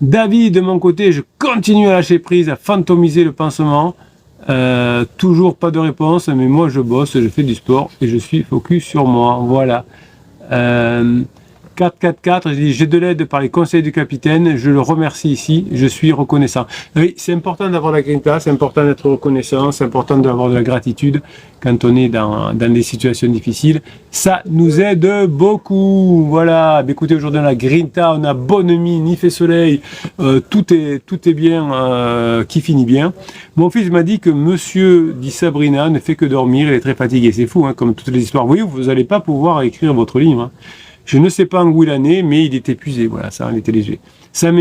David, de mon côté, je continue à lâcher prise, à fantomiser le pansement. Toujours pas de réponse, mais moi je bosse, je fais du sport et je suis focus sur moi. Voilà. 444, j'ai de l'aide par les conseils du capitaine, je le remercie ici, je suis reconnaissant. Oui, c'est important d'avoir la grinta, c'est important d'être reconnaissant, c'est important d'avoir de la gratitude quand on est dans des situations difficiles. Ça nous aide beaucoup. Voilà. Écoutez, aujourd'hui on a grinta, on a bonne mine, il fait soleil, tout est bien, qui finit bien. Mon fils m'a dit que monsieur, dit Sabrina, ne fait que dormir, il est très fatigué. C'est fou, hein, comme toutes les histoires. Vous n'allez pas pouvoir écrire votre livre. Hein. Je ne sais pas où il en est, mais il est épuisé. Voilà, ça en était léger. Ça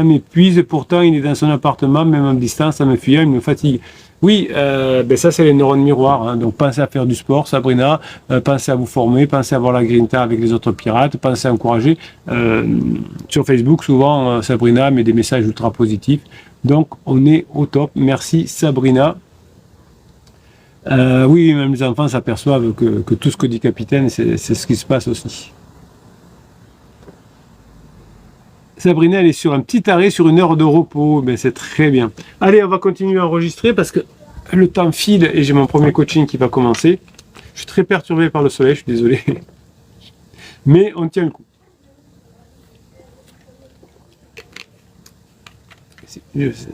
m'épuise, pourtant il est dans son appartement, même en distance, ça me fuit, il me fatigue. Oui, ça c'est les neurones miroirs. Hein. Donc pensez à faire du sport, Sabrina, pensez à vous former, pensez à avoir la grinta avec les autres pirates, pensez à encourager. Sur Facebook, souvent, Sabrina met des messages ultra positifs. Donc on est au top. Merci Sabrina. Oui, même les enfants s'aperçoivent que tout ce que dit Capitaine, c'est ce qui se passe aussi. Sabrina, elle est sur un petit arrêt, sur une heure de repos. Ben, c'est très bien. Allez, on va continuer à enregistrer parce que le temps file et j'ai mon premier coaching qui va commencer. Je suis très perturbé par le soleil, je suis désolé. Mais on tient le coup.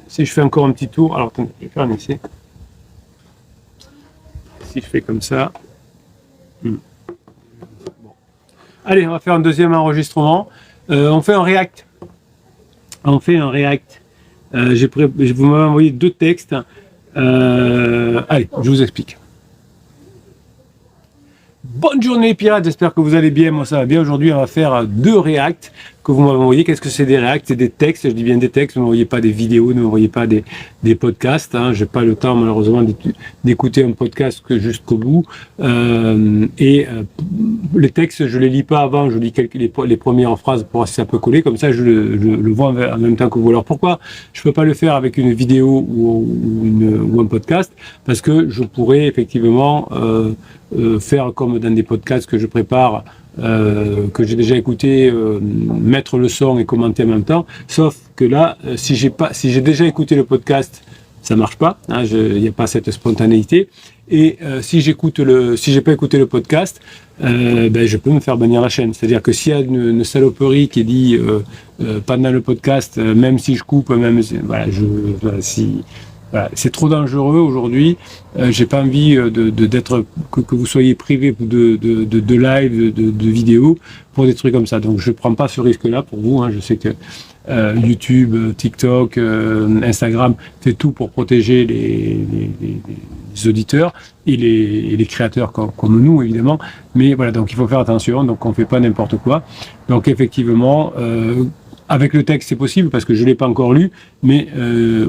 Si je fais encore un petit tour, alors attendez, je vais faire un essai. Si je fais comme ça. Bon. Allez, on va faire un deuxième enregistrement. On fait un React. Vous m'avez envoyé 2 textes. Allez, je vous explique. Bonne journée les pirates, j'espère que vous allez bien. Moi ça va bien. Aujourd'hui on va faire 2 React que vous m'avez envoyé. Qu'est-ce que c'est des React? C'est des textes, je dis bien des textes, ne m'envoyez pas des vidéos, ne m'envoyez pas des podcasts. Hein. Je n'ai pas le temps malheureusement d'écouter un podcast que jusqu'au bout. les textes, je les lis pas avant, je lis les premières phrases pour voir si ça peut coller, comme ça je le vois en même temps que vous. Alors pourquoi je peux pas le faire avec une vidéo ou un podcast? Parce que je pourrais effectivement faire comme dans des podcasts que je prépare, que j'ai déjà écouté, mettre le son et commenter en même temps. Sauf que là, si j'ai déjà écouté le podcast, ça marche pas, hein, il n'y a pas cette spontanéité. Et si j'ai pas écouté le podcast, je peux me faire bannir la chaîne. C'est-à-dire que s'il y a une saloperie qui est dit pendant le podcast, même si je coupe, c'est trop dangereux aujourd'hui. J'ai pas envie d'être que vous soyez privé de live, de vidéos pour des trucs comme ça. Donc je prends pas ce risque-là pour vous. Hein. Je sais que YouTube, TikTok, Instagram fait tout pour protéger les auditeurs et les créateurs comme nous évidemment. Mais voilà, donc il faut faire attention. Donc on fait pas n'importe quoi. Donc effectivement. Avec le texte, c'est possible parce que je ne l'ai pas encore lu, mais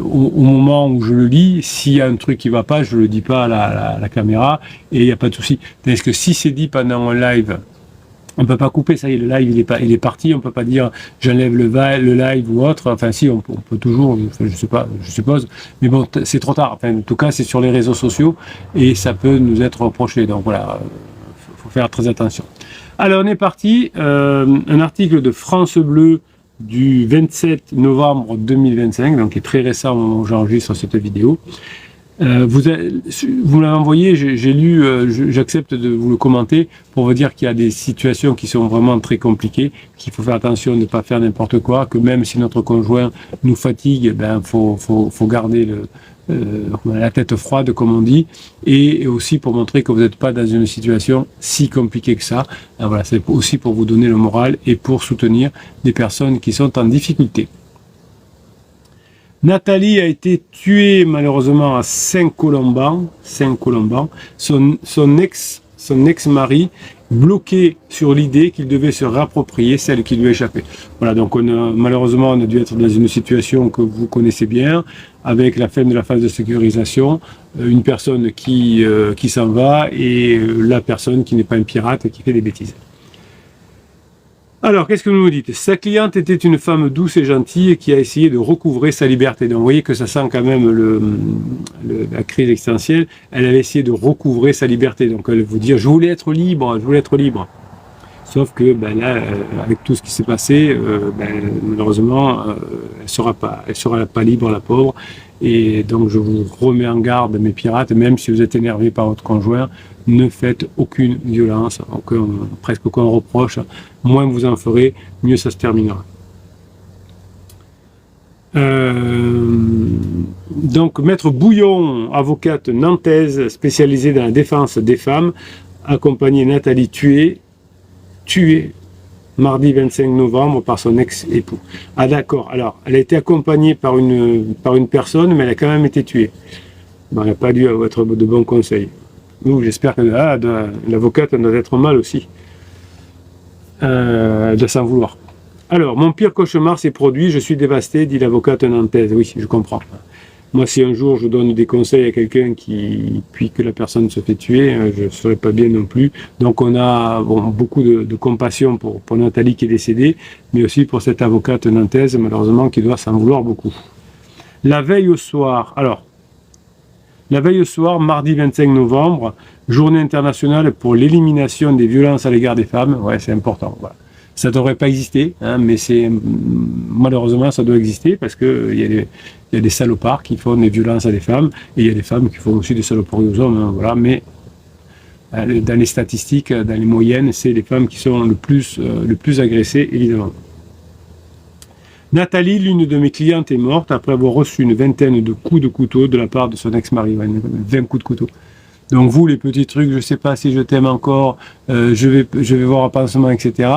au moment où je le lis, s'il y a un truc qui ne va pas, je ne le dis pas à la caméra et il n'y a pas de souci. Tandis que si c'est dit pendant un live, on ne peut pas couper, ça y est, le live il est parti, on ne peut pas dire j'enlève le live ou autre, enfin si, on peut toujours, enfin, je sais pas, je suppose, mais bon, c'est trop tard. Enfin, en tout cas, c'est sur les réseaux sociaux et ça peut nous être reproché. Donc voilà, faut faire très attention. Alors on est parti, un article de France Bleu du 27 novembre 2025, donc qui est très récent au moment où j'enregistre cette vidéo. Vous me l'avez envoyé, j'ai lu, j'accepte de vous le commenter pour vous dire qu'il y a des situations qui sont vraiment très compliquées, qu'il faut faire attention de ne pas faire n'importe quoi, que même si notre conjoint nous fatigue, faut garder la tête froide, comme on dit, et aussi pour montrer que vous n'êtes pas dans une situation si compliquée que ça. Alors voilà, c'est aussi pour vous donner le moral et pour soutenir des personnes qui sont en difficulté. Nathalie a été tuée malheureusement à Saint-Colomban. Son ex-mari bloqué sur l'idée qu'il devait se réapproprier celle qui lui échappait. Voilà, donc malheureusement on a dû être dans une situation que vous connaissez bien, avec la fin de la phase de sécurisation, une personne qui s'en va et la personne qui n'est pas un pirate et qui fait des bêtises. Alors, qu'est-ce que vous nous dites? Sa cliente était une femme douce et gentille qui a essayé de recouvrer sa liberté. Donc, vous voyez que ça sent quand même la crise existentielle. Elle avait essayé de recouvrer sa liberté. Donc, elle vous dire, je voulais être libre. Sauf que, là, avec tout ce qui s'est passé, malheureusement, elle sera pas libre, la pauvre. Et donc, je vous remets en garde, mes pirates, même si vous êtes énervé par votre conjoint, ne faites aucune violence, presque aucun reproche. Moins vous en ferez, mieux ça se terminera. Donc, Maître Bouillon, avocate nantaise spécialisée dans la défense des femmes, accompagnait Nathalie tuée mardi 25 novembre par son ex-époux. Ah d'accord, alors elle a été accompagnée par une personne, mais elle a quand même été tuée. Elle n'a pas dû être de bons conseils. Nous, j'espère que l'avocate doit être mal aussi. Elle doit s'en vouloir. Alors, mon pire cauchemar s'est produit, je suis dévasté, dit l'avocate nantaise. Oui, je comprends. Moi, si un jour je donne des conseils à quelqu'un puis que la personne se fait tuer, je ne serais pas bien non plus. Donc on a beaucoup de compassion pour Nathalie qui est décédée, mais aussi pour cette avocate nantaise, malheureusement, qui doit s'en vouloir beaucoup. La veille au soir, mardi 25 novembre, journée internationale pour l'élimination des violences à l'égard des femmes. Ouais, c'est important. Voilà. Ça ne devrait pas exister, hein, mais malheureusement ça doit exister parce qu'il y a des salopards qui font des violences à des femmes et il y a des femmes qui font aussi des saloperies aux hommes. Hein, voilà, mais dans les statistiques, dans les moyennes, c'est les femmes qui sont le plus agressées, évidemment. Nathalie, l'une de mes clientes, est morte après avoir reçu une vingtaine de coups de couteau de la part de son ex-mari. 20 coups de couteau. Donc vous, les petits trucs, je ne sais pas si je t'aime encore, je vais voir un pansement, etc.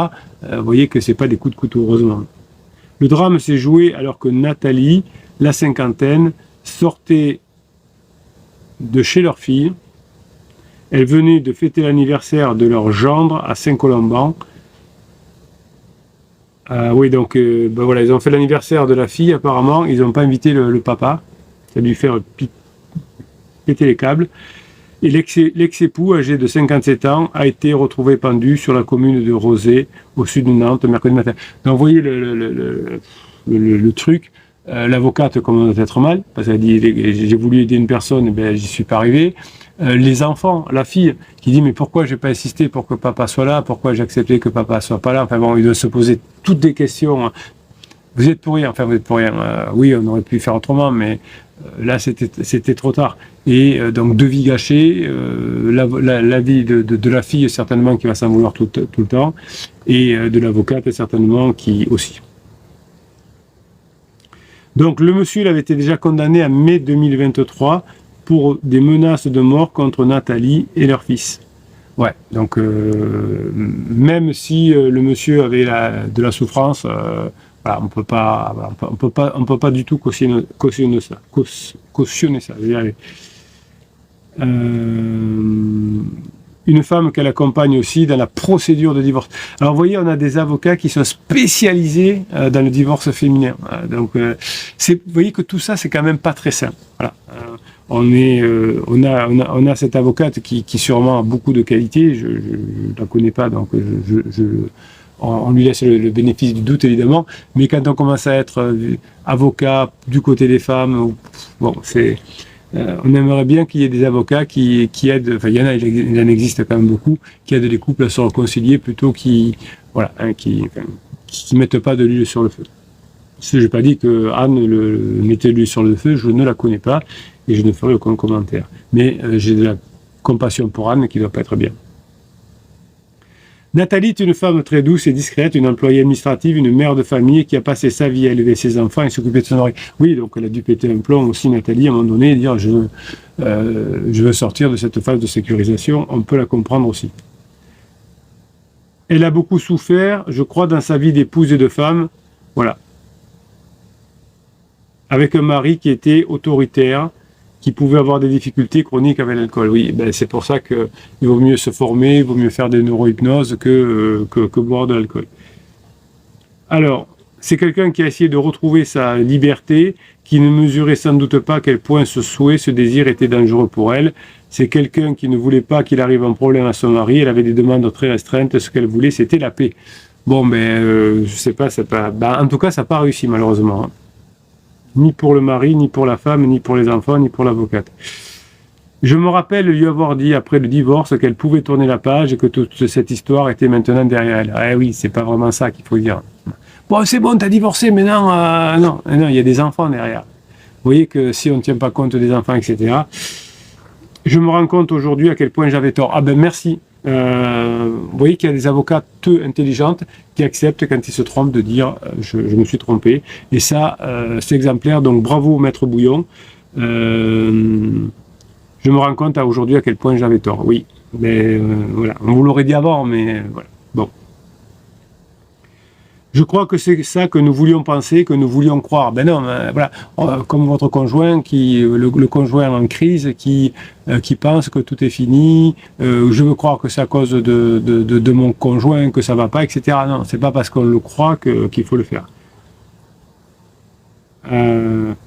Vous voyez que ce n'est pas des coups de couteau, heureusement. Le drame s'est joué alors que Nathalie, la cinquantaine, sortait de chez leur fille. Elle venait de fêter l'anniversaire de leur gendre à Saint-Colomban. Oui, donc voilà, ils ont fait l'anniversaire de la fille, apparemment, ils n'ont pas invité le papa. Ça a dû faire péter les câbles. Et l'ex-époux, âgé de 57 ans, a été retrouvé pendu sur la commune de Rozay, au sud de Nantes, mercredi matin. Donc vous voyez le truc. L'avocate commence à être mal, parce qu'elle dit j'ai voulu aider une personne, ben j'y suis pas arrivé. Les enfants, la fille, qui dit mais pourquoi j'ai pas insisté pour que papa soit là, pourquoi j'ai accepté que papa soit pas là. Enfin bon, il doit se poser toutes des questions. Vous êtes pour rien, enfin vous êtes pour rien. Oui, on aurait pu faire autrement, mais là c'était trop tard. Et donc 2 vies gâchées, la vie de la fille certainement qui va s'en vouloir tout le temps, et de l'avocate certainement qui aussi. Donc le monsieur il avait été déjà condamné en mai 2023 pour des menaces de mort contre Nathalie et leur fils. Ouais, donc même si le monsieur avait de la souffrance, voilà, on peut pas du tout cautionner ça. Je vais y arriver. Une femme qu'elle accompagne aussi dans la procédure de divorce. Alors vous voyez, on a des avocats qui sont spécialisés dans le divorce féminin. Donc vous voyez que tout ça, c'est quand même pas très simple. Voilà. On a cette avocate qui sûrement a beaucoup de qualités. Je la connais pas, donc on lui laisse le bénéfice du doute évidemment. Mais quand on commence à être avocat du côté des femmes, bon, c'est on aimerait bien qu'il y ait des avocats qui aident, enfin il en existe quand même beaucoup, qui aident les couples à se réconcilier plutôt qui mettent pas de l'huile sur le feu. Je n'ai pas dit que Anne mettait de l'huile sur le feu, je ne la connais pas et je ne ferai aucun commentaire. Mais j'ai de la compassion pour Anne qui ne doit pas être bien. Nathalie est une femme très douce et discrète, une employée administrative, une mère de famille qui a passé sa vie à élever ses enfants et s'occuper de son oreille. Oui, donc elle a dû péter un plomb aussi, Nathalie, à un moment donné, et dire je veux sortir de cette phase de sécurisation. On peut la comprendre aussi. Elle a beaucoup souffert, je crois, dans sa vie d'épouse et de femme. Voilà. Avec un mari qui était autoritaire, qui pouvait avoir des difficultés chroniques avec l'alcool. Oui, ben c'est pour ça qu'il vaut mieux se former, il vaut mieux faire des neurohypnoses que boire de l'alcool. Alors, c'est quelqu'un qui a essayé de retrouver sa liberté, qui ne mesurait sans doute pas à quel point ce souhait, ce désir était dangereux pour elle. C'est quelqu'un qui ne voulait pas qu'il arrive un problème à son mari, elle avait des demandes très restreintes, ce qu'elle voulait c'était la paix. Bon, ben, je sais pas, en tout cas ça n'a pas réussi malheureusement. Hein. Ni pour le mari, ni pour la femme, ni pour les enfants, ni pour l'avocate. Je me rappelle lui avoir dit après le divorce qu'elle pouvait tourner la page et que toute cette histoire était maintenant derrière elle. Eh oui, c'est pas vraiment ça qu'il faut dire. Bon, c'est bon, t'as divorcé, mais non, il y a des enfants derrière. Vous voyez que si on ne tient pas compte des enfants, etc. Je me rends compte aujourd'hui à quel point j'avais tort. Ah ben merci. Vous voyez qu'il y a des avocates intelligentes qui acceptent quand ils se trompent de dire je me suis trompé. Et ça, c'est exemplaire. Donc bravo Maître Bouillon. Je me rends compte aujourd'hui à quel point j'avais tort. Oui, mais voilà. On vous l'aurait dit avant, mais voilà. Bon. Je crois que c'est ça que nous voulions penser, que nous voulions croire. Ben non, voilà, comme votre conjoint, le conjoint en crise, qui pense que tout est fini. Je veux croire que c'est à cause de mon conjoint que ça va pas, etc. Non, c'est pas parce qu'on le croit qu'il faut le faire.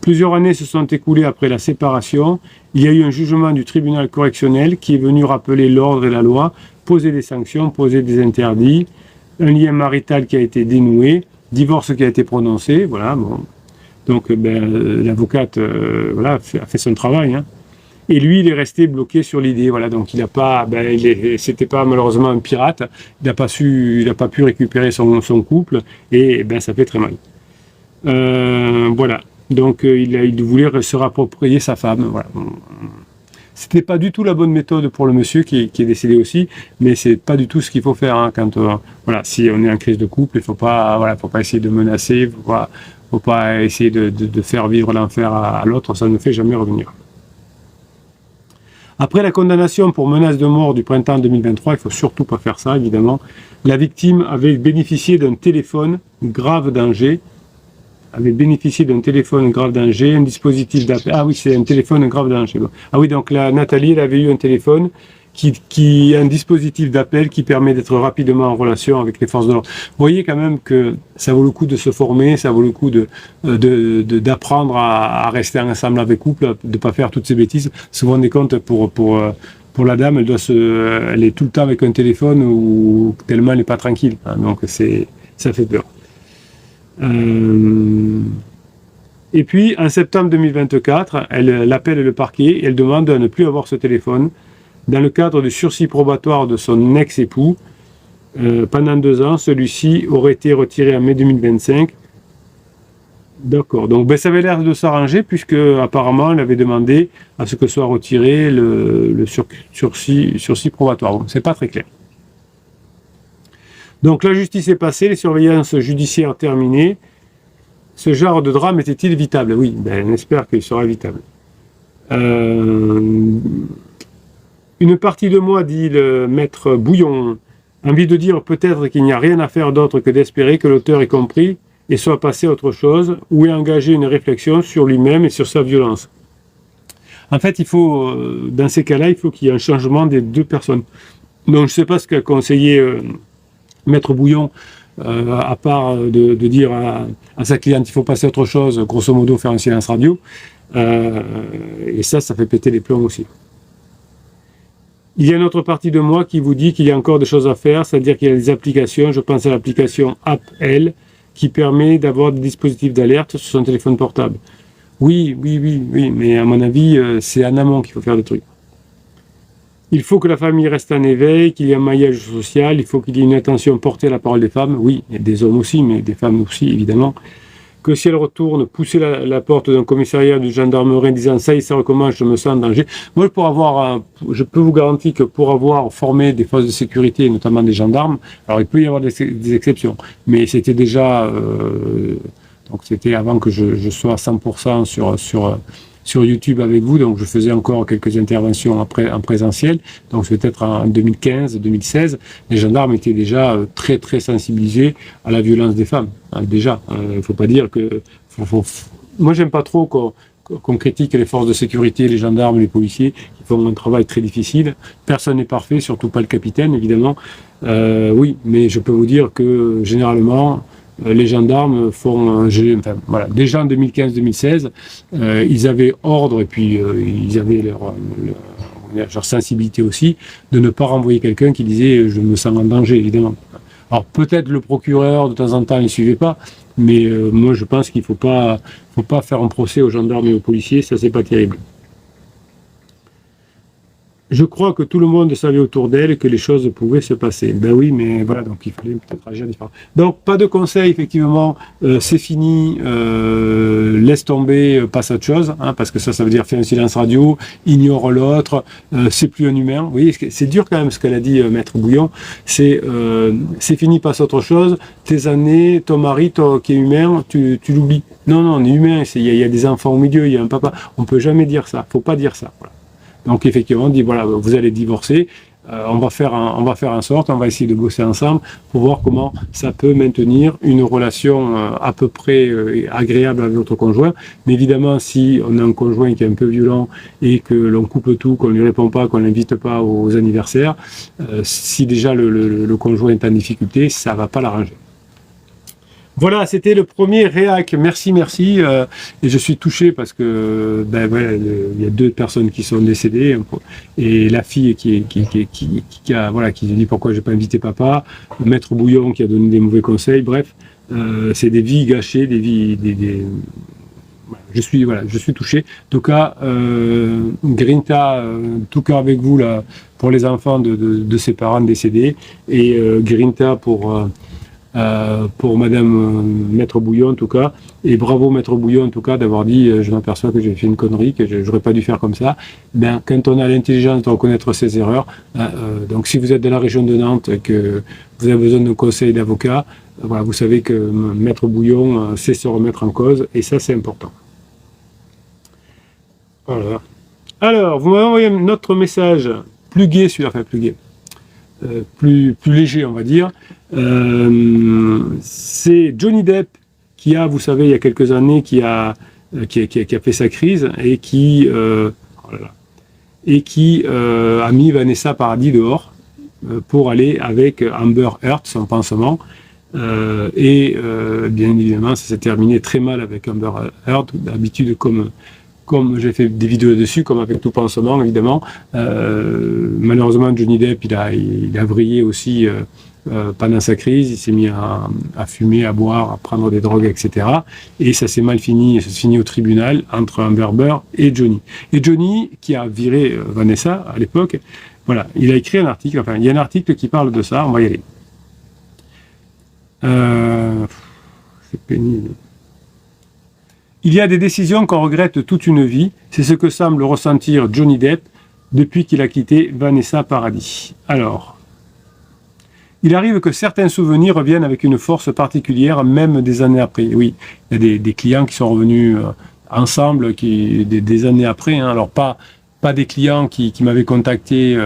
Plusieurs années se sont écoulées après la séparation. Il y a eu un jugement du tribunal correctionnel qui est venu rappeler l'ordre et la loi, poser des sanctions, poser des interdits. Un lien marital qui a été dénoué, divorce qui a été prononcé, voilà, bon. Donc, l'avocate, voilà, a fait son travail, hein. Et lui, il est resté bloqué sur l'idée, voilà, donc il n'a pas, c'était pas malheureusement un pirate, il n'a pas pu récupérer son couple, et ça fait très mal. Voilà, donc il voulait se rapproprier sa femme, voilà. C'était pas du tout la bonne méthode pour le monsieur qui est décédé aussi, mais c'est pas du tout ce qu'il faut faire hein, quand voilà, si on est en crise de couple, il faut pas essayer de menacer, faut pas essayer de faire vivre l'enfer à l'autre, ça ne fait jamais revenir. Après la condamnation pour menace de mort du printemps 2023, il faut surtout pas faire ça évidemment. La victime avait bénéficié d'un téléphone grave danger. Un dispositif d'appel. Ah oui, c'est un téléphone grave danger. Ah oui, donc la Nathalie, elle avait eu un téléphone qui a un dispositif d'appel qui permet d'être rapidement en relation avec les forces de l'ordre. Vous voyez quand même que ça vaut le coup de se former, ça vaut le coup d'apprendre à rester ensemble avec couple, de ne pas faire toutes ces bêtises. Se vous rendez compte pour pour la dame, elle est tout le temps avec un téléphone ou tellement elle n'est pas tranquille. Hein, donc ça fait peur. Et puis, en septembre 2024, elle appelle le parquet et elle demande à ne plus avoir ce téléphone dans le cadre du sursis probatoire de son ex-époux. Pendant 2 ans, celui-ci aurait été retiré en mai 2025. D'accord, donc ça avait l'air de s'arranger puisque apparemment elle avait demandé à ce que soit retiré le sursis probatoire. Bon, c'est pas très clair. Donc la justice est passée, les surveillances judiciaires terminées. Ce genre de drame était-il évitable? Oui, on espère qu'il sera évitable. Une partie de moi, dit le maître Bouillon, envie de dire peut-être qu'il n'y a rien à faire d'autre que d'espérer que l'auteur ait compris et soit passé à autre chose, ou ait engagé une réflexion sur lui-même et sur sa violence. En fait, il faut, dans ces cas-là, il faut qu'il y ait un changement des 2 personnes. Donc je ne sais pas ce qu'a conseillé maître Bouillon, à part de dire à sa cliente il faut passer à autre chose, grosso modo faire un silence radio, et ça fait péter les plombs aussi. Il y a une autre partie de moi qui vous dit qu'il y a encore des choses à faire, c'est-à-dire qu'il y a des applications, je pense à l'application AppL, qui permet d'avoir des dispositifs d'alerte sur son téléphone portable. Oui, mais à mon avis, c'est en amont qu'il faut faire des trucs. Il faut que la famille reste en éveil, qu'il y ait un maillage social, il faut qu'il y ait une attention portée à la parole des femmes, oui, et des hommes aussi, mais des femmes aussi, évidemment. Que si elle retourne, pousser la porte d'un commissariat, d'une gendarmerie en disant ça y est, ça recommence, je me sens en danger. Moi, je peux vous garantir que pour avoir formé des forces de sécurité, notamment des gendarmes, alors il peut y avoir des exceptions, mais c'était déjà, donc c'était avant que je sois à 100% sur YouTube avec vous, donc je faisais encore quelques interventions en présentiel, donc c'est peut-être en 2015-2016, les gendarmes étaient déjà très très sensibilisés à la violence des femmes, hein, déjà, il ne faut pas dire que... Moi j'aime pas trop qu'on critique les forces de sécurité, les gendarmes, les policiers, qui font un travail très difficile, personne n'est parfait, surtout pas le capitaine évidemment, oui, mais je peux vous dire que généralement, les gendarmes font déjà en 2015-2016, ils avaient ordre et puis ils avaient leur sensibilité aussi de ne pas renvoyer quelqu'un qui disait je me sens en danger, évidemment. Alors peut-être le procureur de temps en temps ne suivait pas, mais moi je pense qu'il faut pas faire un procès aux gendarmes et aux policiers, ça c'est pas terrible. Je crois que tout le monde savait autour d'elle que les choses pouvaient se passer. Ben oui, mais voilà, donc il fallait peut-être agir différemment. Donc, pas de conseil, effectivement, c'est fini, laisse tomber, passe à autre chose, hein, parce que ça veut dire faire un silence radio, ignore l'autre, c'est plus un humain. Vous voyez, c'est dur quand même ce qu'elle a dit, maître Bouillon, c'est fini, passe à autre chose, tes années, ton mari, qui est humain, tu l'oublies. Non, on est humain, il y a des enfants au milieu, il y a un papa, on peut jamais dire ça, faut pas dire ça, voilà. Donc effectivement, on dit voilà, vous allez divorcer, on va faire en sorte, on va essayer de bosser ensemble pour voir comment ça peut maintenir une relation à peu près agréable avec votre conjoint. Mais évidemment, si on a un conjoint qui est un peu violent et que l'on coupe tout, qu'on ne lui répond pas, qu'on ne l'invite pas aux anniversaires, si déjà le conjoint est en difficulté, ça ne va pas l'arranger. Voilà, c'était le premier réac. Merci. Et je suis touché parce que il y a 2 personnes qui sont décédées et la fille qui se dit pourquoi j'ai pas invité papa, le maître Bouillon qui a donné des mauvais conseils. Bref, c'est des vies gâchées, je suis touché. En tout cas, Grinta, tout cœur avec vous là pour les enfants de ses parents décédés et Grinta pour Madame Maître Bouillon en tout cas, et bravo Maître Bouillon en tout cas d'avoir dit je m'aperçois que j'ai fait une connerie, que j'aurais pas dû faire comme ça. Quand on a l'intelligence de reconnaître ses erreurs, donc si vous êtes dans la région de Nantes et que vous avez besoin de conseils d'avocat, voilà, vous savez que Maître Bouillon sait se remettre en cause et ça c'est important. Voilà. Alors, vous m'avez envoyé un autre message plus gai, plus léger on va dire. C'est Johnny Depp qui a, vous savez, il y a quelques années, qui a fait sa crise et qui a mis Vanessa Paradis dehors pour aller avec Amber Heard, son pansement. Bien évidemment, ça s'est terminé très mal avec Amber Heard, d'habitude comme comme j'ai fait des vidéos dessus, comme avec tout pansement, évidemment. Malheureusement, Johnny Depp, il a vrillé aussi pendant sa crise. Il s'est mis à fumer, à boire, à prendre des drogues, etc. Et ça s'est mal fini. Ça s'est fini au tribunal entre Amber Heard et Johnny. Et Johnny, qui a viré Vanessa à l'époque, voilà, il a écrit un article. Enfin, il y a un article qui parle de ça. On va y aller. C'est pénible. Il y a des décisions qu'on regrette toute une vie. C'est ce que semble ressentir Johnny Depp depuis qu'il a quitté Vanessa Paradis. Alors, il arrive que certains souvenirs reviennent avec une force particulière, même des années après. Oui, il y a des clients qui sont revenus ensemble des années après. Hein. Alors, pas des clients qui m'avaient contacté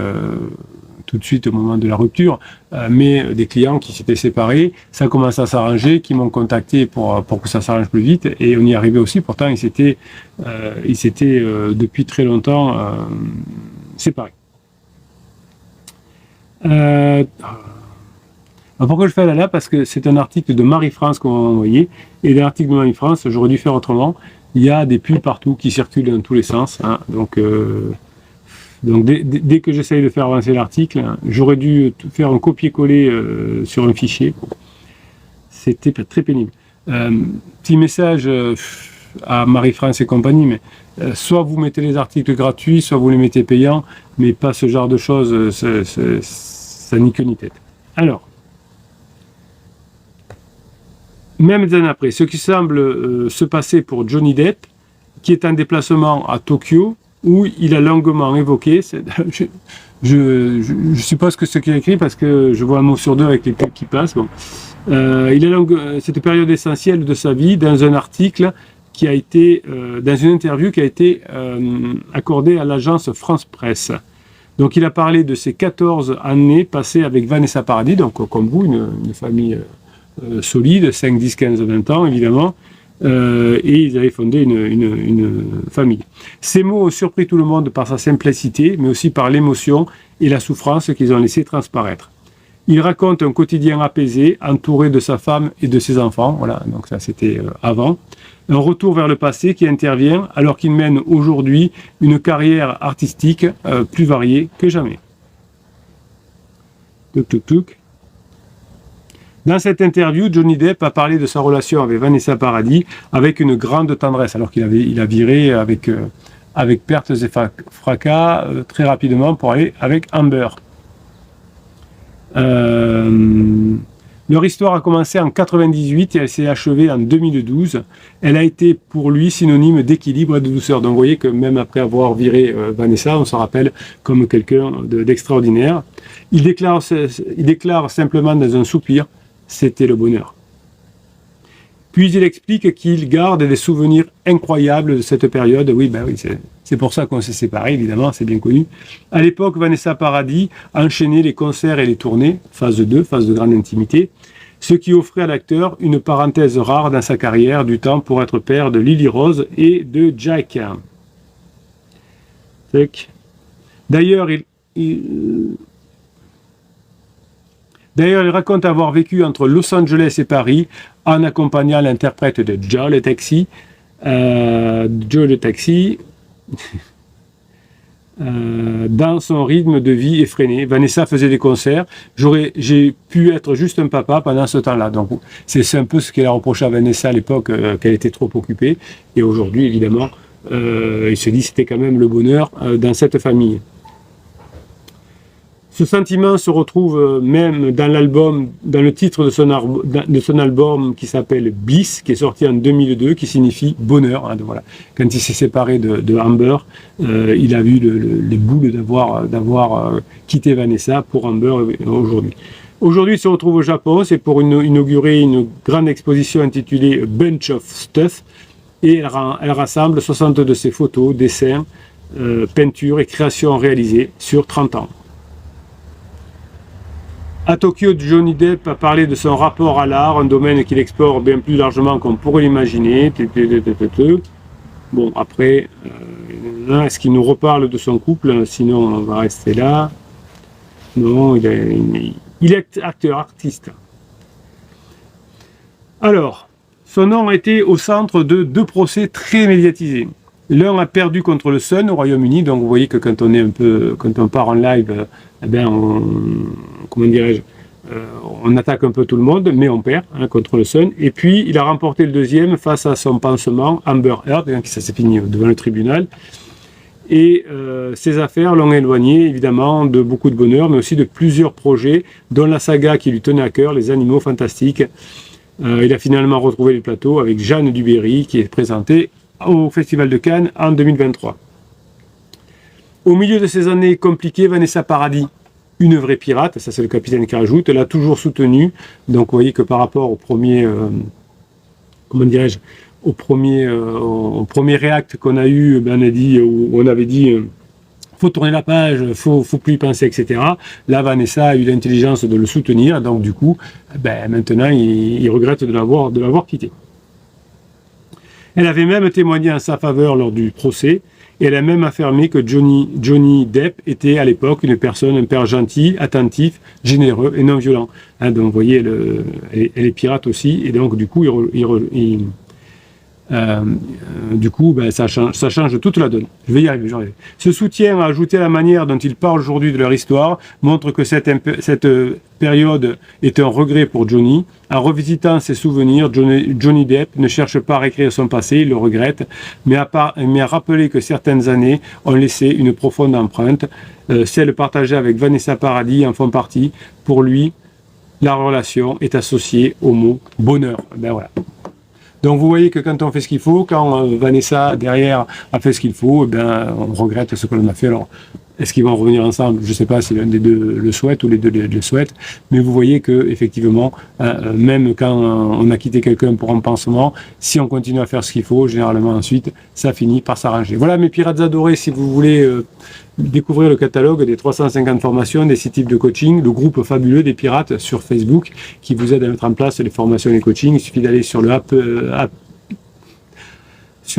tout de suite au moment de la rupture, mais des clients qui s'étaient séparés, ça commence à s'arranger, qui m'ont contacté pour que ça s'arrange plus vite, et on y arrivait aussi. Pourtant, ils s'étaient depuis très longtemps séparés. Pourquoi je fais là parce que c'est un article de Marie-France qu'on m'a envoyé, et dans l'article de Marie-France, j'aurais dû faire autrement. Il y a des pubs partout qui circulent dans tous les sens, hein, donc dès que j'essaye de faire avancer l'article, hein, j'aurais dû faire un copier-coller sur un fichier. C'était très pénible. Petit message à Marie-France et compagnie, mais soit vous mettez les articles gratuits, soit vous les mettez payants, mais pas ce genre de choses, ça ni queue ni tête. Alors, même des années après, ce qui semble se passer pour Johnny Depp, qui est en déplacement à Tokyo, où il a longuement évoqué, je suppose que ce qu'il a écrit, parce que je vois un mot sur deux avec les pubs qui passent, bon. Il a cette période essentielle de sa vie dans un article qui a été, dans une interview qui a été accordée à l'agence France Presse. Donc il a parlé de ses 14 années passées avec Vanessa Paradis, donc comme vous, une famille solide, 5, 10, 15, 20 ans évidemment, et ils avaient fondé une famille. Ces mots ont surpris tout le monde par sa simplicité, mais aussi par l'émotion et la souffrance qu'ils ont laissé transparaître. Il raconte un quotidien apaisé, entouré de sa femme et de ses enfants, voilà, donc ça c'était avant. Un retour vers le passé qui intervient alors qu'il mène aujourd'hui une carrière artistique plus variée que jamais. Tuk tuk tuk. Dans cette interview, Johnny Depp a parlé de sa relation avec Vanessa Paradis avec une grande tendresse, alors qu'il a viré avec pertes et fracas très rapidement pour aller avec Amber. Leur histoire a commencé en 1998 et elle s'est achevée en 2012. Elle a été pour lui synonyme d'équilibre et de douceur. Donc vous voyez que même après avoir viré Vanessa, on se rappelle comme quelqu'un d'extraordinaire. Il déclare simplement dans un soupir, c'était le bonheur. Puis il explique qu'il garde des souvenirs incroyables de cette période. Oui, c'est pour ça qu'on s'est séparés, évidemment, c'est bien connu. À l'époque, Vanessa Paradis enchaînait les concerts et les tournées, phase 2, phase de grande intimité, ce qui offrait à l'acteur une parenthèse rare dans sa carrière, du temps pour être père de Lily Rose et de Jack. D'ailleurs, il raconte avoir vécu entre Los Angeles et Paris en accompagnant l'interprète de Joe le Taxi, dans son rythme de vie effréné. Vanessa faisait des concerts. J'ai pu être juste un papa pendant ce temps-là. Donc c'est un peu ce qu'elle a reproché à Vanessa à l'époque, qu'elle était trop occupée. Et aujourd'hui, évidemment, il se dit que c'était quand même le bonheur dans cette famille. Ce sentiment se retrouve même dans le titre de son album qui s'appelle Bliss, qui est sorti en 2002, qui signifie bonheur. Hein, voilà. Quand il s'est séparé de Amber, il a eu les boules d'avoir quitté Vanessa pour Amber aujourd'hui. Aujourd'hui, il se retrouve au Japon, c'est pour inaugurer une grande exposition intitulée Bunch of Stuff, et elle rassemble 60 de ses photos, dessins, peintures et créations réalisées sur 30 ans. À Tokyo, Johnny Depp a parlé de son rapport à l'art, un domaine qu'il explore bien plus largement qu'on pourrait l'imaginer. Bon, après, est-ce qu'il nous reparle de son couple? Sinon, on va rester là. Non, il est acteur, artiste. Alors, son nom a été au centre de 2 procès très médiatisés. L'un a perdu contre le Sun au Royaume-Uni, donc vous voyez que quand on part en live, eh ben comment dirais-je, on attaque un peu tout le monde, mais on perd contre le Sun. Et puis il a remporté le deuxième face à son pansement Amber Heard, qui ça s'est fini devant le tribunal. Et ces affaires l'ont éloigné évidemment de beaucoup de bonheur, mais aussi de plusieurs projets, dont la saga qui lui tenait à cœur, Les Animaux Fantastiques. Il a finalement retrouvé le plateau avec Jeanne Duberry, qui est présentée au Festival de Cannes en 2023. Au milieu de ces années compliquées, Vanessa Paradis, une vraie pirate, ça c'est le capitaine qui rajoute, l'a toujours soutenue. Donc vous voyez que par rapport au premier, comment dirais-je, au premier réact qu'on a eu, on avait dit faut tourner la page, faut plus y penser, etc. Là, Vanessa a eu l'intelligence de le soutenir, donc du coup, maintenant, il regrette de l'avoir quitté. Elle avait même témoigné en sa faveur lors du procès, et elle a même affirmé que Johnny Depp était à l'époque une personne, un père gentil, attentif, généreux et non violent. Donc vous voyez, elle est pirate aussi, et donc du coup, ça change toute la donne. Je vais y arriver. Ce soutien, ajouté à la manière dont ils parlent aujourd'hui de leur histoire, montre que cette période est un regret pour Johnny. En revisitant ses souvenirs, Johnny Depp ne cherche pas à réécrire son passé, il le regrette, mais à rappeler que certaines années ont laissé une profonde empreinte. Celles partagées avec Vanessa Paradis en font partie. Pour lui, la relation est associée au mot bonheur. Voilà. Donc vous voyez que quand on fait ce qu'il faut, quand Vanessa derrière a fait ce qu'il faut, on regrette ce que l'on a fait. Alors, est-ce qu'ils vont revenir ensemble? Je ne sais pas si l'un des deux le souhaite ou les deux le souhaitent, mais vous voyez que effectivement, même quand on a quitté quelqu'un pour un pansement, si on continue à faire ce qu'il faut, généralement ensuite, ça finit par s'arranger. Voilà mes pirates adorés, si vous voulez découvrir le catalogue des 350 formations, des 6 types de coaching, le groupe fabuleux des pirates sur Facebook qui vous aide à mettre en place les formations et les coachings. Il suffit d'aller sur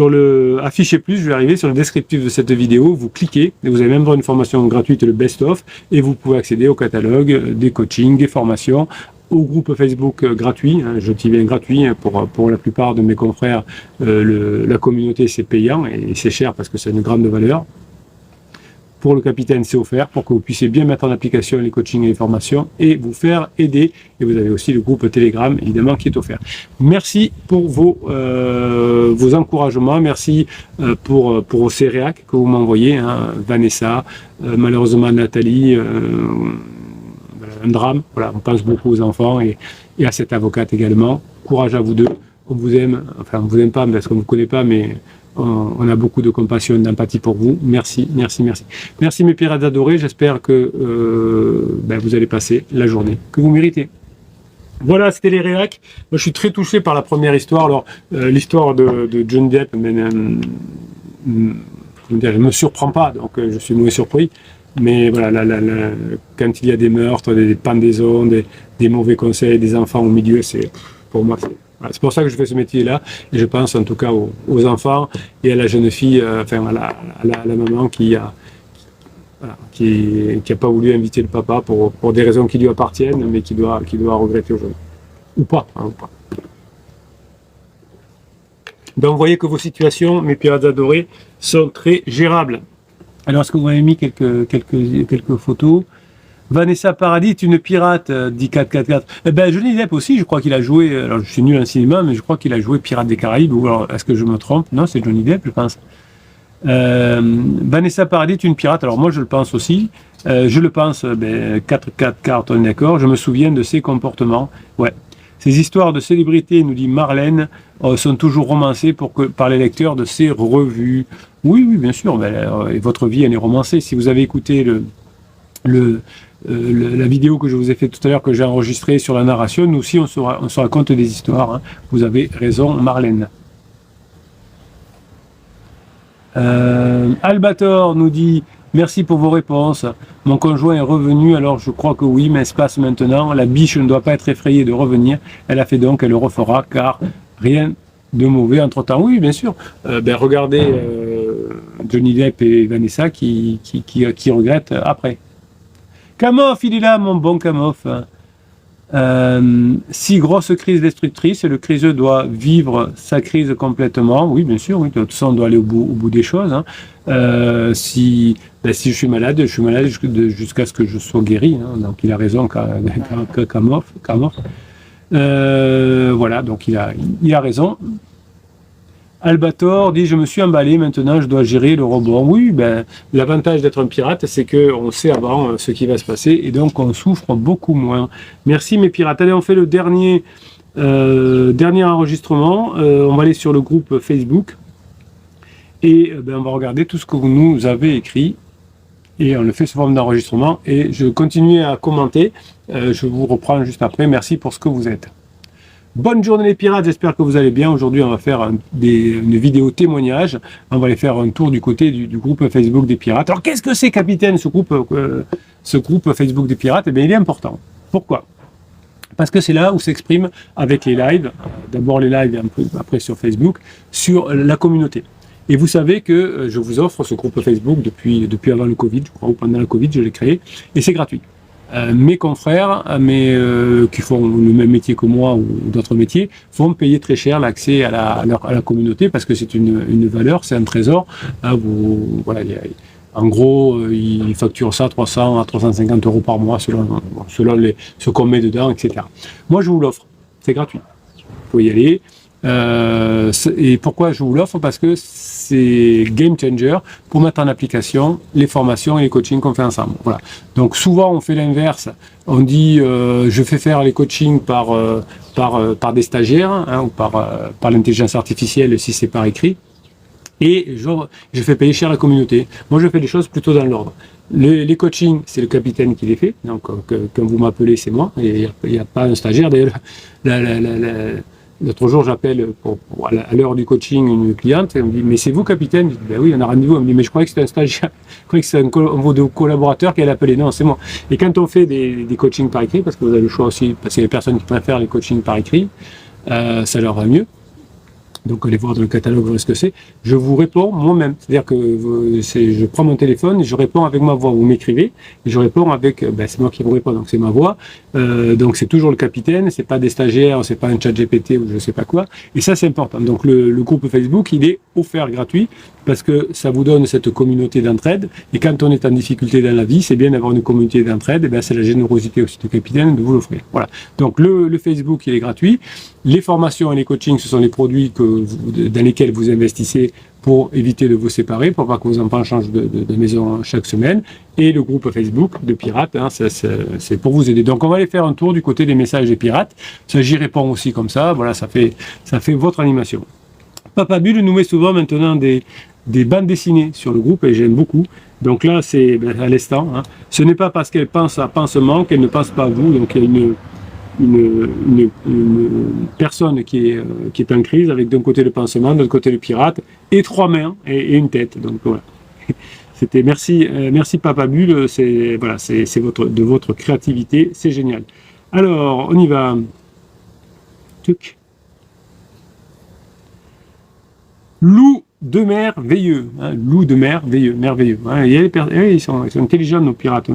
le afficher plus, je vais arriver sur le descriptif de cette vidéo, vous cliquez et vous avez même une formation gratuite, le best-of, et vous pouvez accéder au catalogue des coachings, des formations, au groupe Facebook gratuit, je dis bien gratuit, pour la plupart de mes confrères, la communauté c'est payant et c'est cher parce que c'est une grande valeur. Pour le capitaine, c'est offert pour que vous puissiez bien mettre en application les coachings et les formations et vous faire aider. Et vous avez aussi le groupe Telegram, évidemment, qui est offert. Merci pour vos encouragements. Merci pour ces réacs que vous m'envoyez. Vanessa, malheureusement Nathalie, un drame. Voilà, on pense beaucoup aux enfants et à cette avocate également. Courage à vous deux. On vous aime. Enfin, on vous aime pas parce qu'on ne vous connaît pas, mais on a beaucoup de compassion, d'empathie pour vous. Merci, merci, merci. Merci mes pirates adorés. J'espère que vous allez passer la journée que vous méritez. Voilà, c'était les réacs. Moi, je suis très touché par la première histoire. Alors, l'histoire de Johnny Depp, elle me surprend pas, donc je suis moins surpris. Mais voilà, quand il y a des meurtres, des pendaisons, des mauvais conseils, des enfants au milieu, pour moi, c'est pour ça que je fais ce métier-là, et je pense en tout cas aux enfants et à la jeune fille, à la maman qui a pas voulu inviter le papa pour des raisons qui lui appartiennent, mais qui doit regretter aujourd'hui. Ou pas. Donc vous voyez que vos situations, mes pirates adorés, sont très gérables. Alors est-ce que vous avez mis quelques photos? Vanessa Paradis est une pirate, dit 444. Johnny Depp aussi, je crois qu'il a joué, alors je suis nul en cinéma, mais je crois qu'il a joué Pirates des Caraïbes, ou alors est-ce que je me trompe? Non, c'est Johnny Depp, je pense. Vanessa Paradis est une pirate, alors moi je le pense aussi, je le pense, 444, on est d'accord, je me souviens de ses comportements, ouais. Ces histoires de célébrités, nous dit Marlène, sont toujours romancées par les lecteurs de ces revues. Oui, bien sûr, et votre vie, elle est romancée. Si vous avez écouté la vidéo que je vous ai fait tout à l'heure, que j'ai enregistrée sur la narration, nous aussi on se raconte des histoires. Vous avez raison, Marlène. Albator nous dit merci pour vos réponses. Mon conjoint est revenu, alors je crois que oui, mais il se passe maintenant. La biche ne doit pas être effrayée de revenir. Elle a fait donc, elle le refera, car rien de mauvais entre temps. Oui, bien sûr. Regardez Johnny Depp et Vanessa qui regrettent après. Kamoff, il est là, mon bon Kamoff. Si grosse crise destructrice, le criseux doit vivre sa crise complètement. Oui, bien sûr, oui, de toute façon, on doit aller au bout des choses. Hein. Si je suis malade jusqu'à ce que je sois guéri. Hein. Donc il a raison qu'à mort. Voilà, donc il a raison. Albator dit: je me suis emballé, maintenant je dois gérer le rebond. Oui, l'avantage d'être un pirate, c'est qu'on sait avant ce qui va se passer et donc on souffre beaucoup moins. Merci mes pirates. Allez, on fait le dernier enregistrement. On va aller sur le groupe Facebook et on va regarder tout ce que vous nous avez écrit. Et on le fait sous forme d'enregistrement et je continue à commenter. Je vous reprends juste après. Merci pour ce que vous êtes. Bonne journée les pirates, j'espère que vous allez bien. Aujourd'hui, on va faire une vidéo témoignage. On va aller faire un tour du côté du groupe Facebook des pirates. Alors, qu'est-ce que c'est, capitaine, ce groupe Facebook des pirates? Eh bien, il est important. Pourquoi? Parce que c'est là où s'exprime avec les lives, d'abord les lives et un peu après sur Facebook, sur la communauté. Et vous savez que je vous offre ce groupe Facebook depuis avant le Covid, je crois, ou pendant le Covid, je l'ai créé, et c'est gratuit. Mes confrères, qui font le même métier que moi ou d'autres métiers, font payer très cher l'accès à la communauté parce que c'est une valeur, c'est un trésor. Voilà, en gros, ils facturent ça 300 à 350 euros par mois selon ce qu'on met dedans, etc. Moi, je vous l'offre, c'est gratuit. Vous pouvez y aller. Et pourquoi je vous l'offre? Parce que c'est game changer pour mettre en application les formations et les coachings qu'on fait ensemble. Voilà. Donc souvent on fait l'inverse, on dit je fais faire les coachings par des stagiaires hein, ou par l'intelligence artificielle si c'est par écrit, et je fais payer cher la communauté. Moi je fais les choses plutôt dans l'ordre. Les coachings, c'est le capitaine qui les fait, donc quand vous m'appelez c'est moi, et il n'y a pas un stagiaire. D'ailleurs l'autre jour, j'appelle à l'heure du coaching une cliente, elle me dit: mais c'est vous, capitaine? Je dis: ben oui, on a rendez-vous. Elle me dit: mais je croyais que c'était un stagiaire, je croyais que c'était un collaborateur qui allait appeler. Non, c'est moi. Et quand on fait des coachings par écrit, parce que vous avez le choix aussi, parce qu'il y a des personnes qui préfèrent les coachings par écrit, ça leur va mieux. Donc allez voir dans le catalogue, vous voyez ce que c'est. Je vous réponds moi-même. C'est-à-dire que je prends mon téléphone et je réponds avec ma voix. Vous m'écrivez et je réponds avec... c'est moi qui vous réponds, donc c'est ma voix. Donc c'est toujours le capitaine, c'est pas des stagiaires, c'est pas un chat GPT ou je sais pas quoi. Et ça c'est important. Donc le groupe Facebook, il est offert gratuit parce que ça vous donne cette communauté d'entraide. Et quand on est en difficulté dans la vie, c'est bien d'avoir une communauté d'entraide. Et c'est la générosité aussi du capitaine de vous l'offrir. Voilà. Donc le Facebook, il est gratuit. Les formations et les coachings, ce sont les produits dans lesquels vous investissez pour éviter de vous séparer, pour pas que vos enfants changent de maison chaque semaine. Et le groupe Facebook de pirates, hein, c'est pour vous aider. Donc on va aller faire un tour du côté des messages des pirates. Ça, j'y réponds aussi comme ça. Voilà, ça fait votre animation. Papa Bulle nous met souvent maintenant des bandes dessinées sur le groupe et j'aime beaucoup. Donc là, c'est à l'instant. Hein. Ce n'est pas parce qu'elle pense à pansement qu'elle ne pense pas à vous. Donc il y a une personne qui est en crise avec d'un côté le pansement, de l'autre côté le pirate, et 3 mains et une tête. Donc voilà. C'était merci Papa Bulle, c'est de votre créativité, c'est génial. Alors, on y va. Tuc. Loup de mer veilleux, hein, loup de mer veilleux, merveilleux. Hein, ils sont intelligents nos pirates.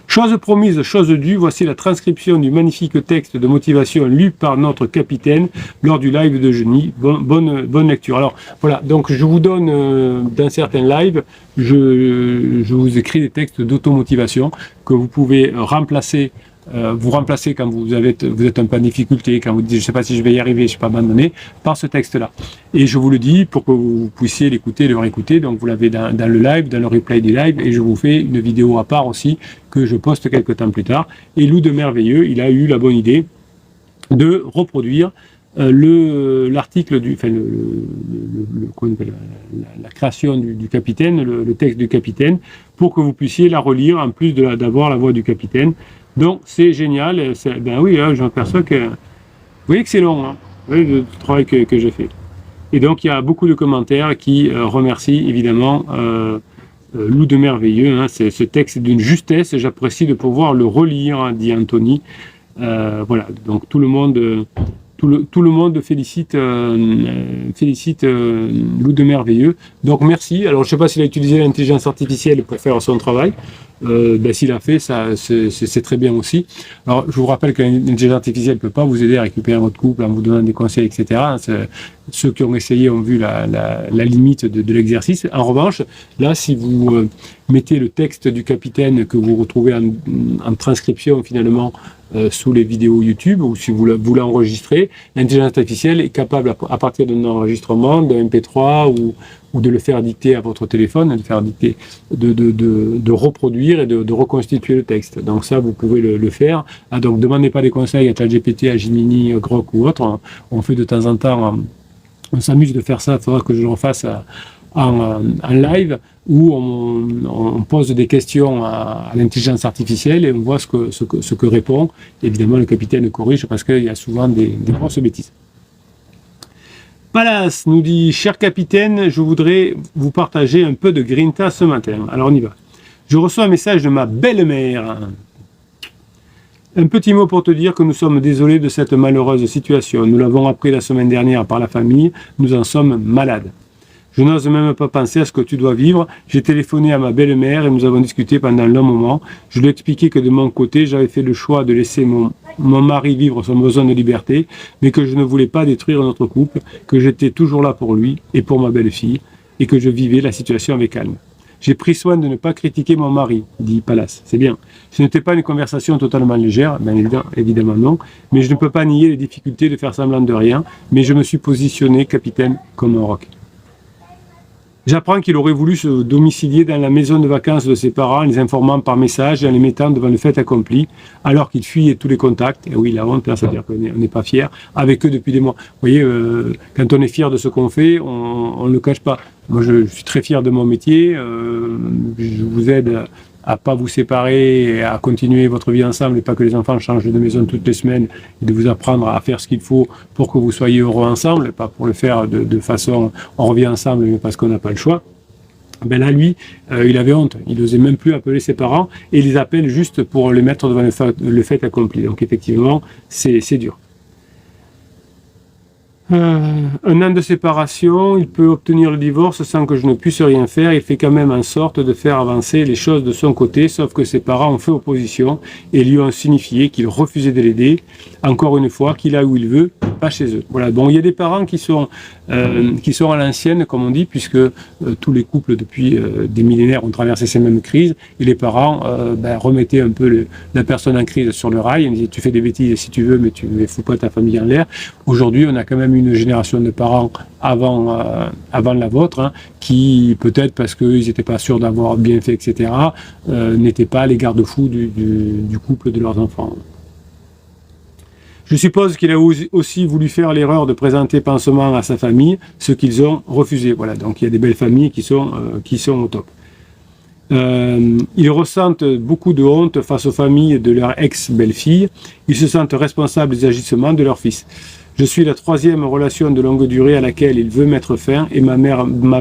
Chose promise, chose due, voici la transcription du magnifique texte de motivation lu par notre capitaine lors du live de jeudi. Bonne lecture. Alors voilà, donc je vous donne dans certains lives, je vous écris des textes d'automotivation que vous pouvez remplacer. Vous remplacez quand vous êtes un peu en difficulté, quand vous dites je ne sais pas si je vais y arriver, je ne suis pas abandonné, par ce texte-là. Et je vous le dis pour que vous puissiez l'écouter, le réécouter. Donc vous l'avez dans le live, dans le replay du live, et je vous fais une vidéo à part aussi que je poste quelques temps plus tard. Et Loup de Merveilleux, il a eu la bonne idée de reproduire l'article la création du capitaine, le texte du capitaine, pour que vous puissiez la relire en plus d'avoir la voix du capitaine. Donc c'est génial. Ben oui, hein, je m'aperçois que vous voyez que c'est long, hein, vous voyez le travail que j'ai fait. Et donc il y a beaucoup de commentaires qui remercient évidemment Loup de Merveilleux. Hein, ce texte est d'une justesse. J'apprécie de pouvoir le relire, hein, dit Anthony. Voilà. Donc tout le monde félicite Loup de Merveilleux. Donc merci. Alors je ne sais pas s'il a utilisé l'intelligence artificielle pour faire son travail. s'il a fait, ça, c'est très bien aussi. Alors, je vous rappelle que l'intelligence artificielle ne peut pas vous aider à récupérer votre couple en vous donnant des conseils, etc. Ceux qui ont essayé ont vu la limite de l'exercice. En revanche, là, si vous mettez le texte du capitaine que vous retrouvez en transcription finalement sous les vidéos YouTube, ou si vous l'enregistrez, l'intelligence artificielle est capable, à partir d'un enregistrement, d'un MP3 ou de le faire dicter à votre téléphone, de faire dicter, de reproduire et de reconstituer le texte. Donc ça, vous pouvez le faire. Ah, donc demandez pas des conseils à ChatGPT, à Gemini, Grok ou autre. On fait de temps en temps, on s'amuse de faire ça. Il faudra que je le refasse en live, où on pose des questions à l'intelligence artificielle et on voit ce que répond. Évidemment, le capitaine corrige parce qu'il y a souvent des grosses bêtises. Palas nous dit, cher capitaine, je voudrais vous partager un peu de grinta ce matin. Alors on y va. Je reçois un message de ma belle-mère. Un petit mot pour te dire que nous sommes désolés de cette malheureuse situation. Nous l'avons appris la semaine dernière par la famille. Nous en sommes malades. Je n'ose même pas penser à ce que tu dois vivre. J'ai téléphoné à ma belle-mère et nous avons discuté pendant un long moment. Je lui ai expliqué que de mon côté, j'avais fait le choix de laisser mon mari vivre son besoin de liberté, mais que je ne voulais pas détruire notre couple, que j'étais toujours là pour lui et pour ma belle-fille, et que je vivais la situation avec calme. J'ai pris soin de ne pas critiquer mon mari, dit Palas. C'est bien. Ce n'était pas une conversation totalement légère, bien évidemment non, mais je ne peux pas nier les difficultés de faire semblant de rien, mais je me suis positionné, capitaine, comme un roc. J'apprends qu'il aurait voulu se domicilier dans la maison de vacances de ses parents, les informant par message et en les mettant devant le fait accompli, alors qu'il fuyait tous les contacts. Et oui, la honte, là, c'est-à-dire qu'on n'est pas fier, avec eux depuis des mois. Vous voyez, quand on est fier de ce qu'on fait, on ne le cache pas. Moi, je suis très fier de mon métier. Je vous aide à pas vous séparer et à continuer votre vie ensemble et pas que les enfants changent de maison toutes les semaines et de vous apprendre à faire ce qu'il faut pour que vous soyez heureux ensemble, et pas pour le faire de façon on revient ensemble mais parce qu'on n'a pas le choix. Ben là, lui, il avait honte. Il n'osait même plus appeler ses parents et il les appelle juste pour les mettre devant le fait accompli. Donc effectivement, c'est dur. Un an de séparation, il peut obtenir le divorce sans que je ne puisse rien faire. Il fait quand même en sorte de faire avancer les choses de son côté, sauf que ses parents ont fait opposition et lui ont signifié qu'ils refusaient de l'aider. Encore une fois, qu'il a où il veut, pas chez eux. Voilà. Bon, il y a des parents qui sont à l'ancienne, comme on dit, puisque tous les couples depuis des millénaires ont traversé ces mêmes crises, et les parents remettaient un peu la personne en crise sur le rail. Ils disaient, tu fais des bêtises si tu veux, mais tu ne fous pas ta famille en l'air. Aujourd'hui, on a quand même une génération de parents avant la vôtre, hein, qui peut-être parce qu'ils n'étaient pas sûrs d'avoir bien fait, etc., n'étaient pas les garde-fous du couple de leurs enfants. Je suppose qu'il a aussi voulu faire l'erreur de présenter pansement à sa famille, ce qu'ils ont refusé. Voilà, donc il y a des belles familles qui sont au top. Ils ressentent beaucoup de honte face aux familles de leur ex-belle-fille. Ils se sentent responsables des agissements de leur fils. Je suis la 3e relation de longue durée à laquelle il veut mettre fin et ma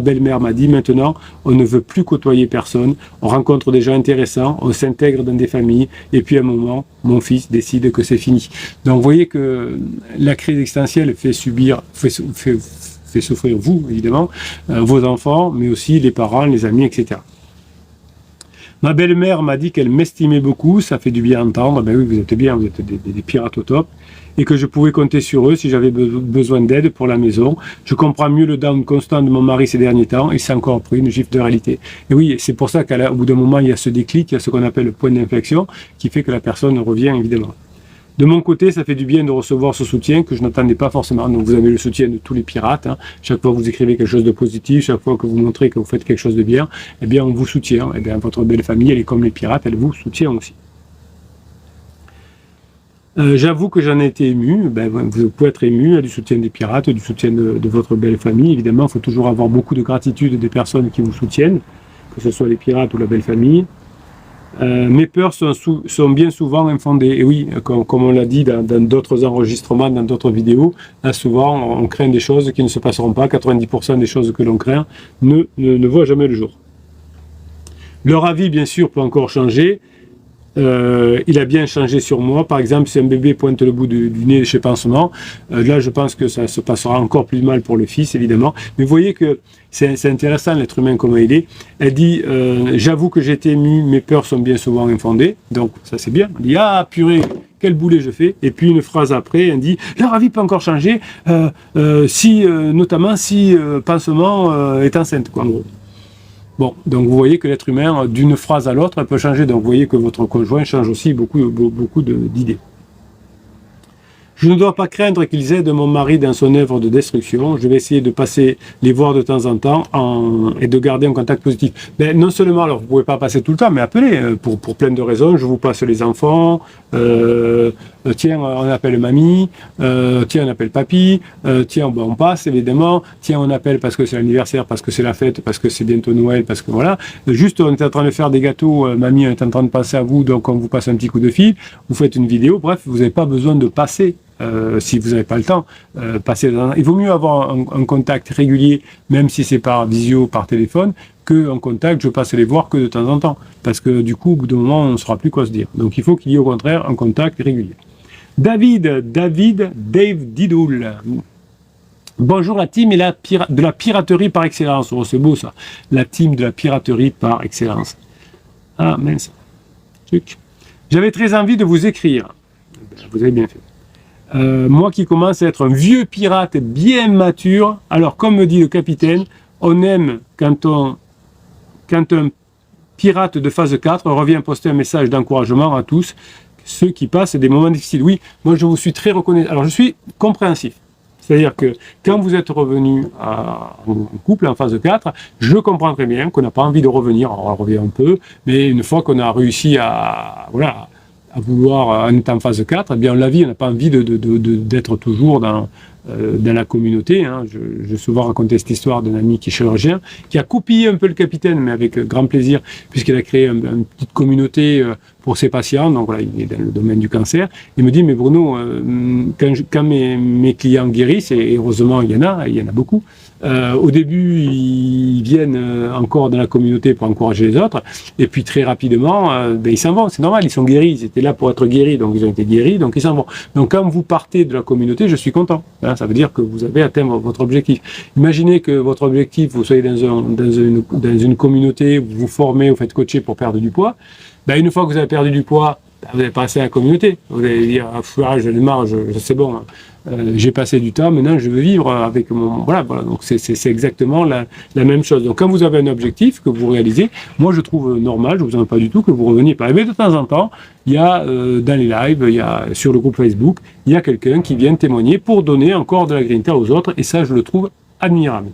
belle-mère m'a dit maintenant on ne veut plus côtoyer personne, on rencontre des gens intéressants, on s'intègre dans des familles et puis à un moment mon fils décide que c'est fini. Donc vous voyez que la crise existentielle fait souffrir vous évidemment, vos enfants, mais aussi les parents, les amis, etc. Ma belle-mère m'a dit qu'elle m'estimait beaucoup, ça fait du bien à entendre, ben oui vous êtes bien, vous êtes des pirates au top, et que je pouvais compter sur eux si j'avais besoin d'aide pour la maison. Je comprends mieux le down constant de mon mari ces derniers temps, et c'est encore pris une gifle de réalité. Et oui, c'est pour ça qu'au bout d'un moment il y a ce déclic, il y a ce qu'on appelle le point d'inflexion, qui fait que la personne revient évidemment. De mon côté, ça fait du bien de recevoir ce soutien que je n'attendais pas forcément. Donc vous avez le soutien de tous les pirates. Hein. Chaque fois que vous écrivez quelque chose de positif, chaque fois que vous montrez que vous faites quelque chose de bien, eh bien on vous soutient. Eh bien votre belle famille, elle est comme les pirates, elle vous soutient aussi. J'avoue que j'en ai été ému. Vous pouvez être ému du soutien des pirates, du soutien de votre belle famille. Évidemment, il faut toujours avoir beaucoup de gratitude des personnes qui vous soutiennent, que ce soit les pirates ou la belle famille. Mes peurs sont bien souvent infondées. Et oui, comme on l'a dit dans d'autres enregistrements, dans d'autres vidéos, là souvent on craint des choses qui ne se passeront pas. 90% des choses que l'on craint ne voient jamais le jour. Leur avis, bien sûr, peut encore changer. il a bien changé sur moi. Par exemple, si un bébé pointe le bout du nez chez pansement, là je pense que ça se passera encore plus mal pour le fils, évidemment. Mais vous voyez que c'est intéressant l'être humain comment il est. Elle dit j'avoue que j'ai été ému, mes peurs sont bien souvent infondées. Donc ça c'est bien. Elle dit ah purée, quel boulet je fais. Et puis une phrase après, elle dit leur avis peut encore changer, notamment si pansement est enceinte, quoi, en gros. Bon, donc vous voyez que l'être humain, d'une phrase à l'autre, elle peut changer. Donc vous voyez que votre conjoint change aussi beaucoup d'idées. Je ne dois pas craindre qu'ils aident mon mari dans son œuvre de destruction. Je vais essayer de passer les voir de temps en temps et de garder un contact positif. Mais non seulement, alors vous ne pouvez pas passer tout le temps, mais appelez pour plein de raisons. Je vous passe les enfants. Tiens, on appelle mamie. Tiens, on appelle papy. Tiens, bon, on passe évidemment. Tiens, on appelle parce que c'est l'anniversaire, parce que c'est la fête, parce que c'est bientôt Noël, parce que voilà. Juste, on est en train de faire des gâteaux. Mamie, on est en train de passer à vous, donc on vous passe un petit coup de fil. Vous faites une vidéo. Bref, vous n'avez pas besoin de passer. Si vous n'avez pas le temps, il vaut mieux avoir un contact régulier, même si c'est par visio, par téléphone, qu'un contact, je passe les voir que de temps en temps. Parce que du coup, au bout d'un moment, on ne saura plus quoi se dire. Donc il faut qu'il y ait au contraire un contact régulier. Dave Didoul. Bonjour la team de la piraterie par excellence. Oh, c'est beau ça. La team de la piraterie par excellence. Ah mince. J'avais très envie de vous écrire. Vous avez bien fait. Moi qui commence à être un vieux pirate bien mature, alors comme me dit le capitaine, on aime quand un pirate de phase 4 revient poster un message d'encouragement à tous ceux qui passent des moments difficiles. Oui, moi je vous suis très reconnaissant. Alors je suis compréhensif. C'est-à-dire que quand vous êtes revenu en couple en phase 4, je comprends très bien qu'on n'a pas envie de revenir. Alors on revient un peu, mais une fois qu'on a réussi à vouloir en étant en phase 4, eh bien, la vie, on n'a pas envie d'être toujours dans la communauté. Hein. J'ai souvent raconté cette histoire d'un ami qui est chirurgien, qui a copié un peu le capitaine, mais avec grand plaisir, puisqu'il a créé une petite communauté pour ses patients. Donc voilà, il est dans le domaine du cancer. Il me dit, mais Bruno, quand mes clients guérissent, et heureusement il y en a beaucoup, au début, ils viennent encore dans la communauté pour encourager les autres, et puis très rapidement, ils s'en vont. C'est normal, ils sont guéris, ils étaient là pour être guéris, donc ils ont été guéris, donc ils s'en vont. Donc quand vous partez de la communauté, je suis content. Hein, ça veut dire que vous avez atteint votre objectif. Imaginez que votre objectif, vous soyez dans une communauté, vous vous formez, vous faites coacher pour perdre du poids. Une fois que vous avez perdu du poids, vous allez passer à la communauté. Vous allez dire, j'en ai marre, c'est bon. J'ai passé du temps, maintenant je veux vivre avec mon... Voilà. Donc c'est exactement la même chose. Donc quand vous avez un objectif que vous réalisez, moi je trouve normal, je ne vous en pas du tout, que vous reveniez pas. Mais de temps en temps, il y a dans les lives, il y a sur le groupe Facebook, il y a quelqu'un qui vient témoigner pour donner encore de la grinta aux autres, et ça je le trouve admirable.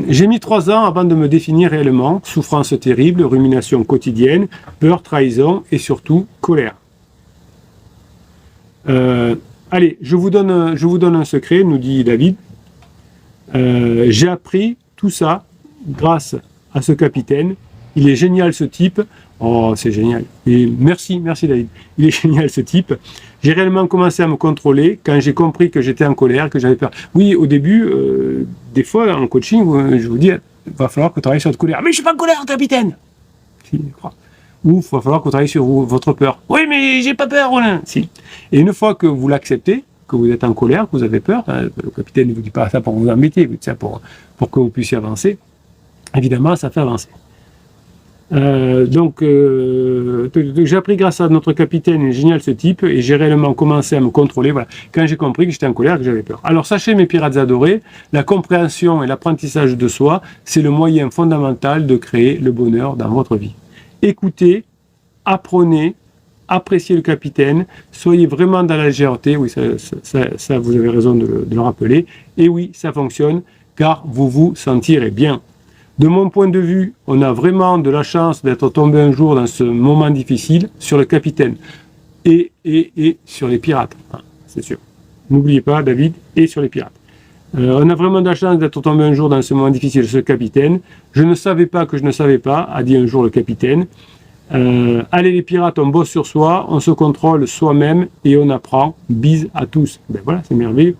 J'ai mis 3 ans avant de me définir réellement. Souffrance terrible, rumination quotidienne, peur, trahison et surtout colère. Allez, je vous donne un secret, nous dit David. J'ai appris tout ça grâce à ce capitaine. Il est génial ce type. Oh, c'est génial. Et merci David. Il est génial ce type. J'ai réellement commencé à me contrôler quand j'ai compris que j'étais en colère, que j'avais peur. Oui, au début, des fois en coaching, je vous dis, il va falloir que tu travailles sur votre colère. Mais je suis pas en colère, capitaine. Si, je crois. Ou il va falloir que vous travaillez sur votre peur. Oui, mais j'ai pas peur, Roland. Si. Et une fois que vous l'acceptez, que vous êtes en colère, que vous avez peur, le capitaine ne vous dit pas ça pour vous embêter, il vous dit ça pour que vous puissiez avancer. Évidemment, ça fait avancer. J'ai appris grâce à notre capitaine, il est génial ce type, et j'ai réellement commencé à me contrôler, voilà, quand j'ai compris que j'étais en colère, que j'avais peur. Alors sachez mes pirates adorés, la compréhension et l'apprentissage de soi, c'est le moyen fondamental de créer le bonheur dans votre vie. Écoutez, apprenez, appréciez le capitaine, soyez vraiment dans la légèreté, oui, ça vous avez raison de le rappeler, et oui, ça fonctionne, car vous vous sentirez bien. De mon point de vue, on a vraiment de la chance d'être tombé un jour dans ce moment difficile sur le capitaine et sur les pirates, c'est sûr. N'oubliez pas, David, et sur les pirates. On a vraiment de la chance d'être tombé un jour dans ce moment difficile sur le capitaine. Je ne savais pas que je ne savais pas, a dit un jour le capitaine. Allez les pirates, on bosse sur soi, on se contrôle soi-même et on apprend. Bise à tous. Ben voilà, c'est merveilleux.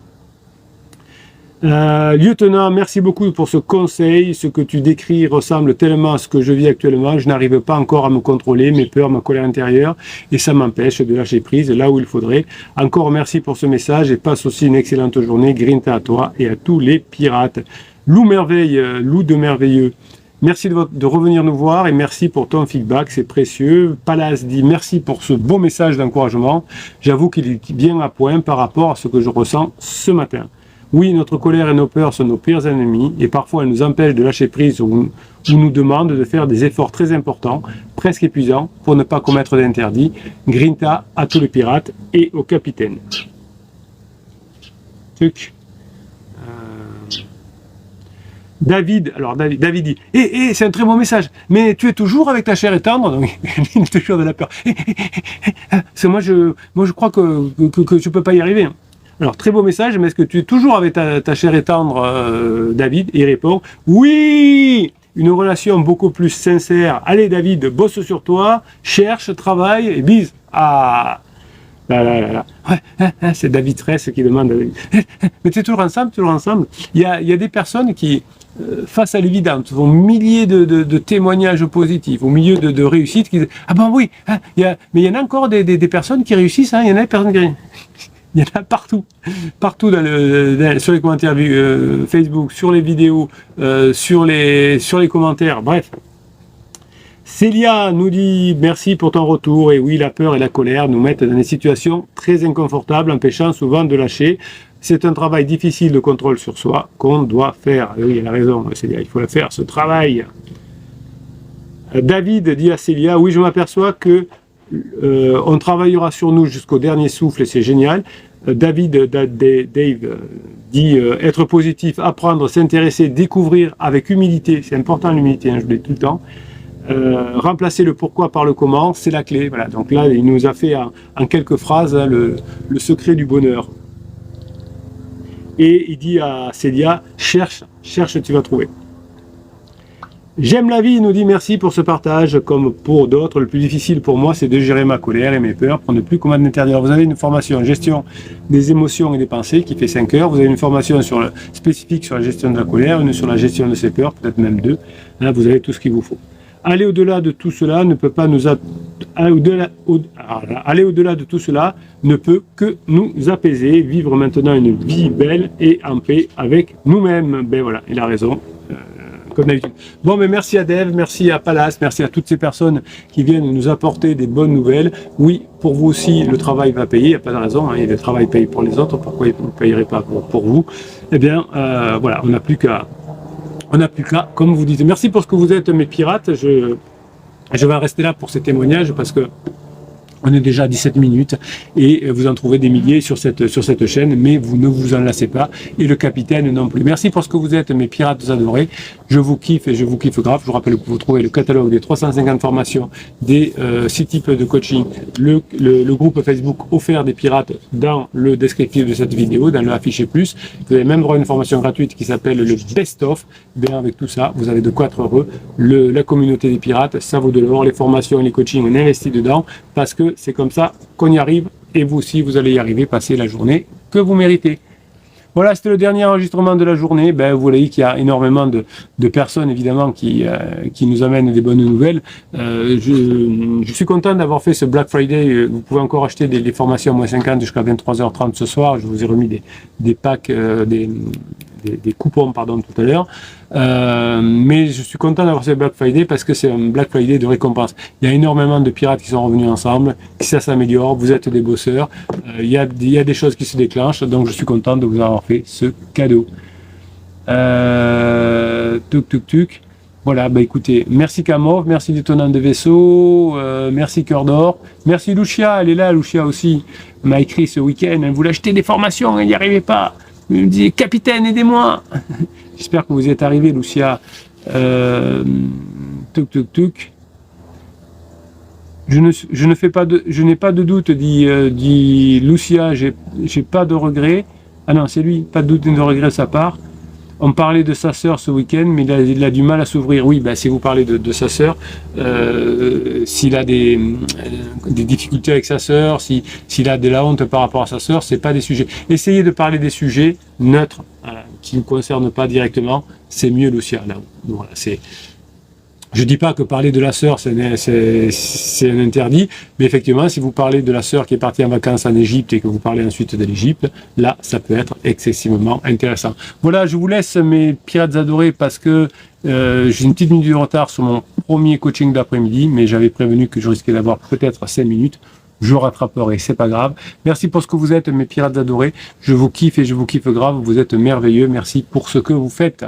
Lieutenant, merci beaucoup pour ce conseil. Ce que tu décris ressemble tellement à ce que je vis actuellement. Je n'arrive pas encore à me contrôler, mes peurs, ma colère intérieure, et ça m'empêche de lâcher prise là où il faudrait. Encore merci pour ce message et passe aussi une excellente journée. Grinta à toi et à tous les pirates. Lou Merveille, Lou de Merveilleux. Merci de revenir nous voir et merci pour ton feedback, c'est précieux. Palas dit merci pour ce beau message d'encouragement. J'avoue qu'il est bien à point par rapport à ce que je ressens ce matin. Oui, notre colère et nos peurs sont nos pires ennemis et parfois elles nous empêchent de lâcher prise ou nous demandent de faire des efforts très importants, presque épuisants, pour ne pas commettre d'interdits. Grinta à tous les pirates et au capitaine. Truc. David dit, c'est un très bon message, mais tu es toujours avec ta chair et tendre, donc il est toujours de la peur. C'est moi je crois que je peux pas y arriver. Alors, très beau message, mais est-ce que tu es toujours avec ta chair et tendre, David? Et il répond, oui! Une relation beaucoup plus sincère. Allez, David, bosse sur toi, cherche, travaille, et bise. Ah! Là. Ouais, c'est David Tress qui demande. Mais tu es toujours ensemble. Il y a des personnes qui, face à l'évidence, font milliers de témoignages positifs, au milieu de réussites, qui disent, ah ben oui, hein, mais il y en a encore des personnes qui réussissent, hein, il y en a des personnes qui il y en a partout sur les commentaires Facebook, sur les vidéos, sur les commentaires, bref. Célia nous dit merci pour ton retour. Et oui, la peur et la colère nous mettent dans des situations très inconfortables, empêchant souvent de lâcher. C'est un travail difficile de contrôle sur soi qu'on doit faire. Et oui, elle a raison, Célia, il faut le faire, ce travail. David dit à Célia, oui, je m'aperçois que on travaillera sur nous jusqu'au dernier souffle et c'est génial. Dave dit être positif, apprendre, s'intéresser, découvrir avec humilité. C'est important l'humilité, hein, je le dis tout le temps. Remplacer le pourquoi par le comment, c'est la clé. Voilà. Donc là, il nous a fait en quelques phrases hein, le secret du bonheur. Et il dit à Célia, cherche, tu vas trouver. J'aime la vie, il nous dit merci pour ce partage. Comme pour d'autres, le plus difficile pour moi, c'est de gérer ma colère et mes peurs pour ne plus commettre d'interdit. Alors, vous avez une formation en gestion des émotions et des pensées qui fait 5 heures. Vous avez une formation spécifique sur la gestion de la colère, une sur la gestion de ses peurs, peut-être même 2. Là, vous avez tout ce qu'il vous faut. Aller au-delà de tout cela ne peut pas aller au-delà de tout cela ne peut que nous apaiser, vivre maintenant une vie belle et en paix avec nous-mêmes. Ben voilà, il a raison. Comme d'habitude. Bon, mais merci à Dave, merci à Palas, merci à toutes ces personnes qui viennent nous apporter des bonnes nouvelles. Oui, pour vous aussi, le travail va payer, il n'y a pas de raison, hein, et le travail paye pour les autres, pourquoi il ne payerait pas pour vous? Eh bien, voilà, on n'a plus qu'à, comme vous dites. Merci pour ce que vous êtes, mes pirates. Je vais en rester là pour ces témoignages parce que on est déjà à 17 minutes et vous en trouvez des milliers sur cette chaîne, mais vous ne vous en lassez pas et le capitaine non plus. Merci pour ce que vous êtes, mes pirates adorés. Je vous kiffe et je vous kiffe grave. Je vous rappelle que vous trouvez le catalogue des 350 formations, des 6 types de coaching, le groupe Facebook offert des pirates dans le descriptif de cette vidéo, dans le affiché plus. Vous avez même droit à une formation gratuite qui s'appelle le Best of. Bien, avec tout ça, vous avez de quoi être heureux. La communauté des pirates, ça vaut de l'or. Les formations et les coachings, on investit dedans parce que c'est comme ça qu'on y arrive et vous aussi vous allez y arriver, passer la journée que vous méritez. Voilà, c'était le dernier enregistrement de la journée. Ben, vous voyez qu'il y a énormément de personnes évidemment qui nous amènent des bonnes nouvelles. Je suis content d'avoir fait ce Black Friday. Vous pouvez encore acheter des formations à moins 50 jusqu'à 23h30 ce soir. Je vous ai remis des packs, des coupons pardon tout à l'heure. Mais je suis content d'avoir ce Black Friday parce que c'est un Black Friday de récompense. Il y a énormément de pirates qui sont revenus ensemble, qui ça s'améliore, vous êtes des bosseurs, il y a des choses qui se déclenchent, donc je suis content de vous avoir fait ce cadeau. Tuc. Voilà, bah écoutez, merci Kamov, merci Détonnant de Vaisseau, merci Cœur d'Or, merci Lucia, elle est là, Lucia aussi, m'a écrit ce week-end, elle voulait acheter des formations, elle n'y arrivait pas. Elle me dit, capitaine, aidez-moi. J'espère que vous y êtes arrivé, Lucia. Je n'ai pas de doute, dit Lucia, j'ai pas de regret. Ah non, c'est lui, pas de doute ni de regret de sa part. On parlait de sa sœur ce week-end, mais il a du mal à s'ouvrir. Oui, ben, si vous parlez de sa sœur, s'il a des difficultés avec sa sœur, s'il a de la honte par rapport à sa sœur, c'est pas des sujets. Essayez de parler des sujets neutres, qui ne concerne pas directement, c'est mieux Lucia. Là, voilà, je dis pas que parler de la sœur, c'est un interdit, mais effectivement, si vous parlez de la sœur qui est partie en vacances en Égypte et que vous parlez ensuite de l'Égypte, là, ça peut être excessivement intéressant. Voilà, je vous laisse mes pirates adorés parce que j'ai une petite minute de retard sur mon premier coaching d'après-midi, mais j'avais prévenu que je risquais d'avoir peut-être 5 minutes. Je rattraperai, c'est pas grave. Merci pour ce que vous êtes, mes pirates adorés. Je vous kiffe et je vous kiffe grave. Vous êtes merveilleux. Merci pour ce que vous faites.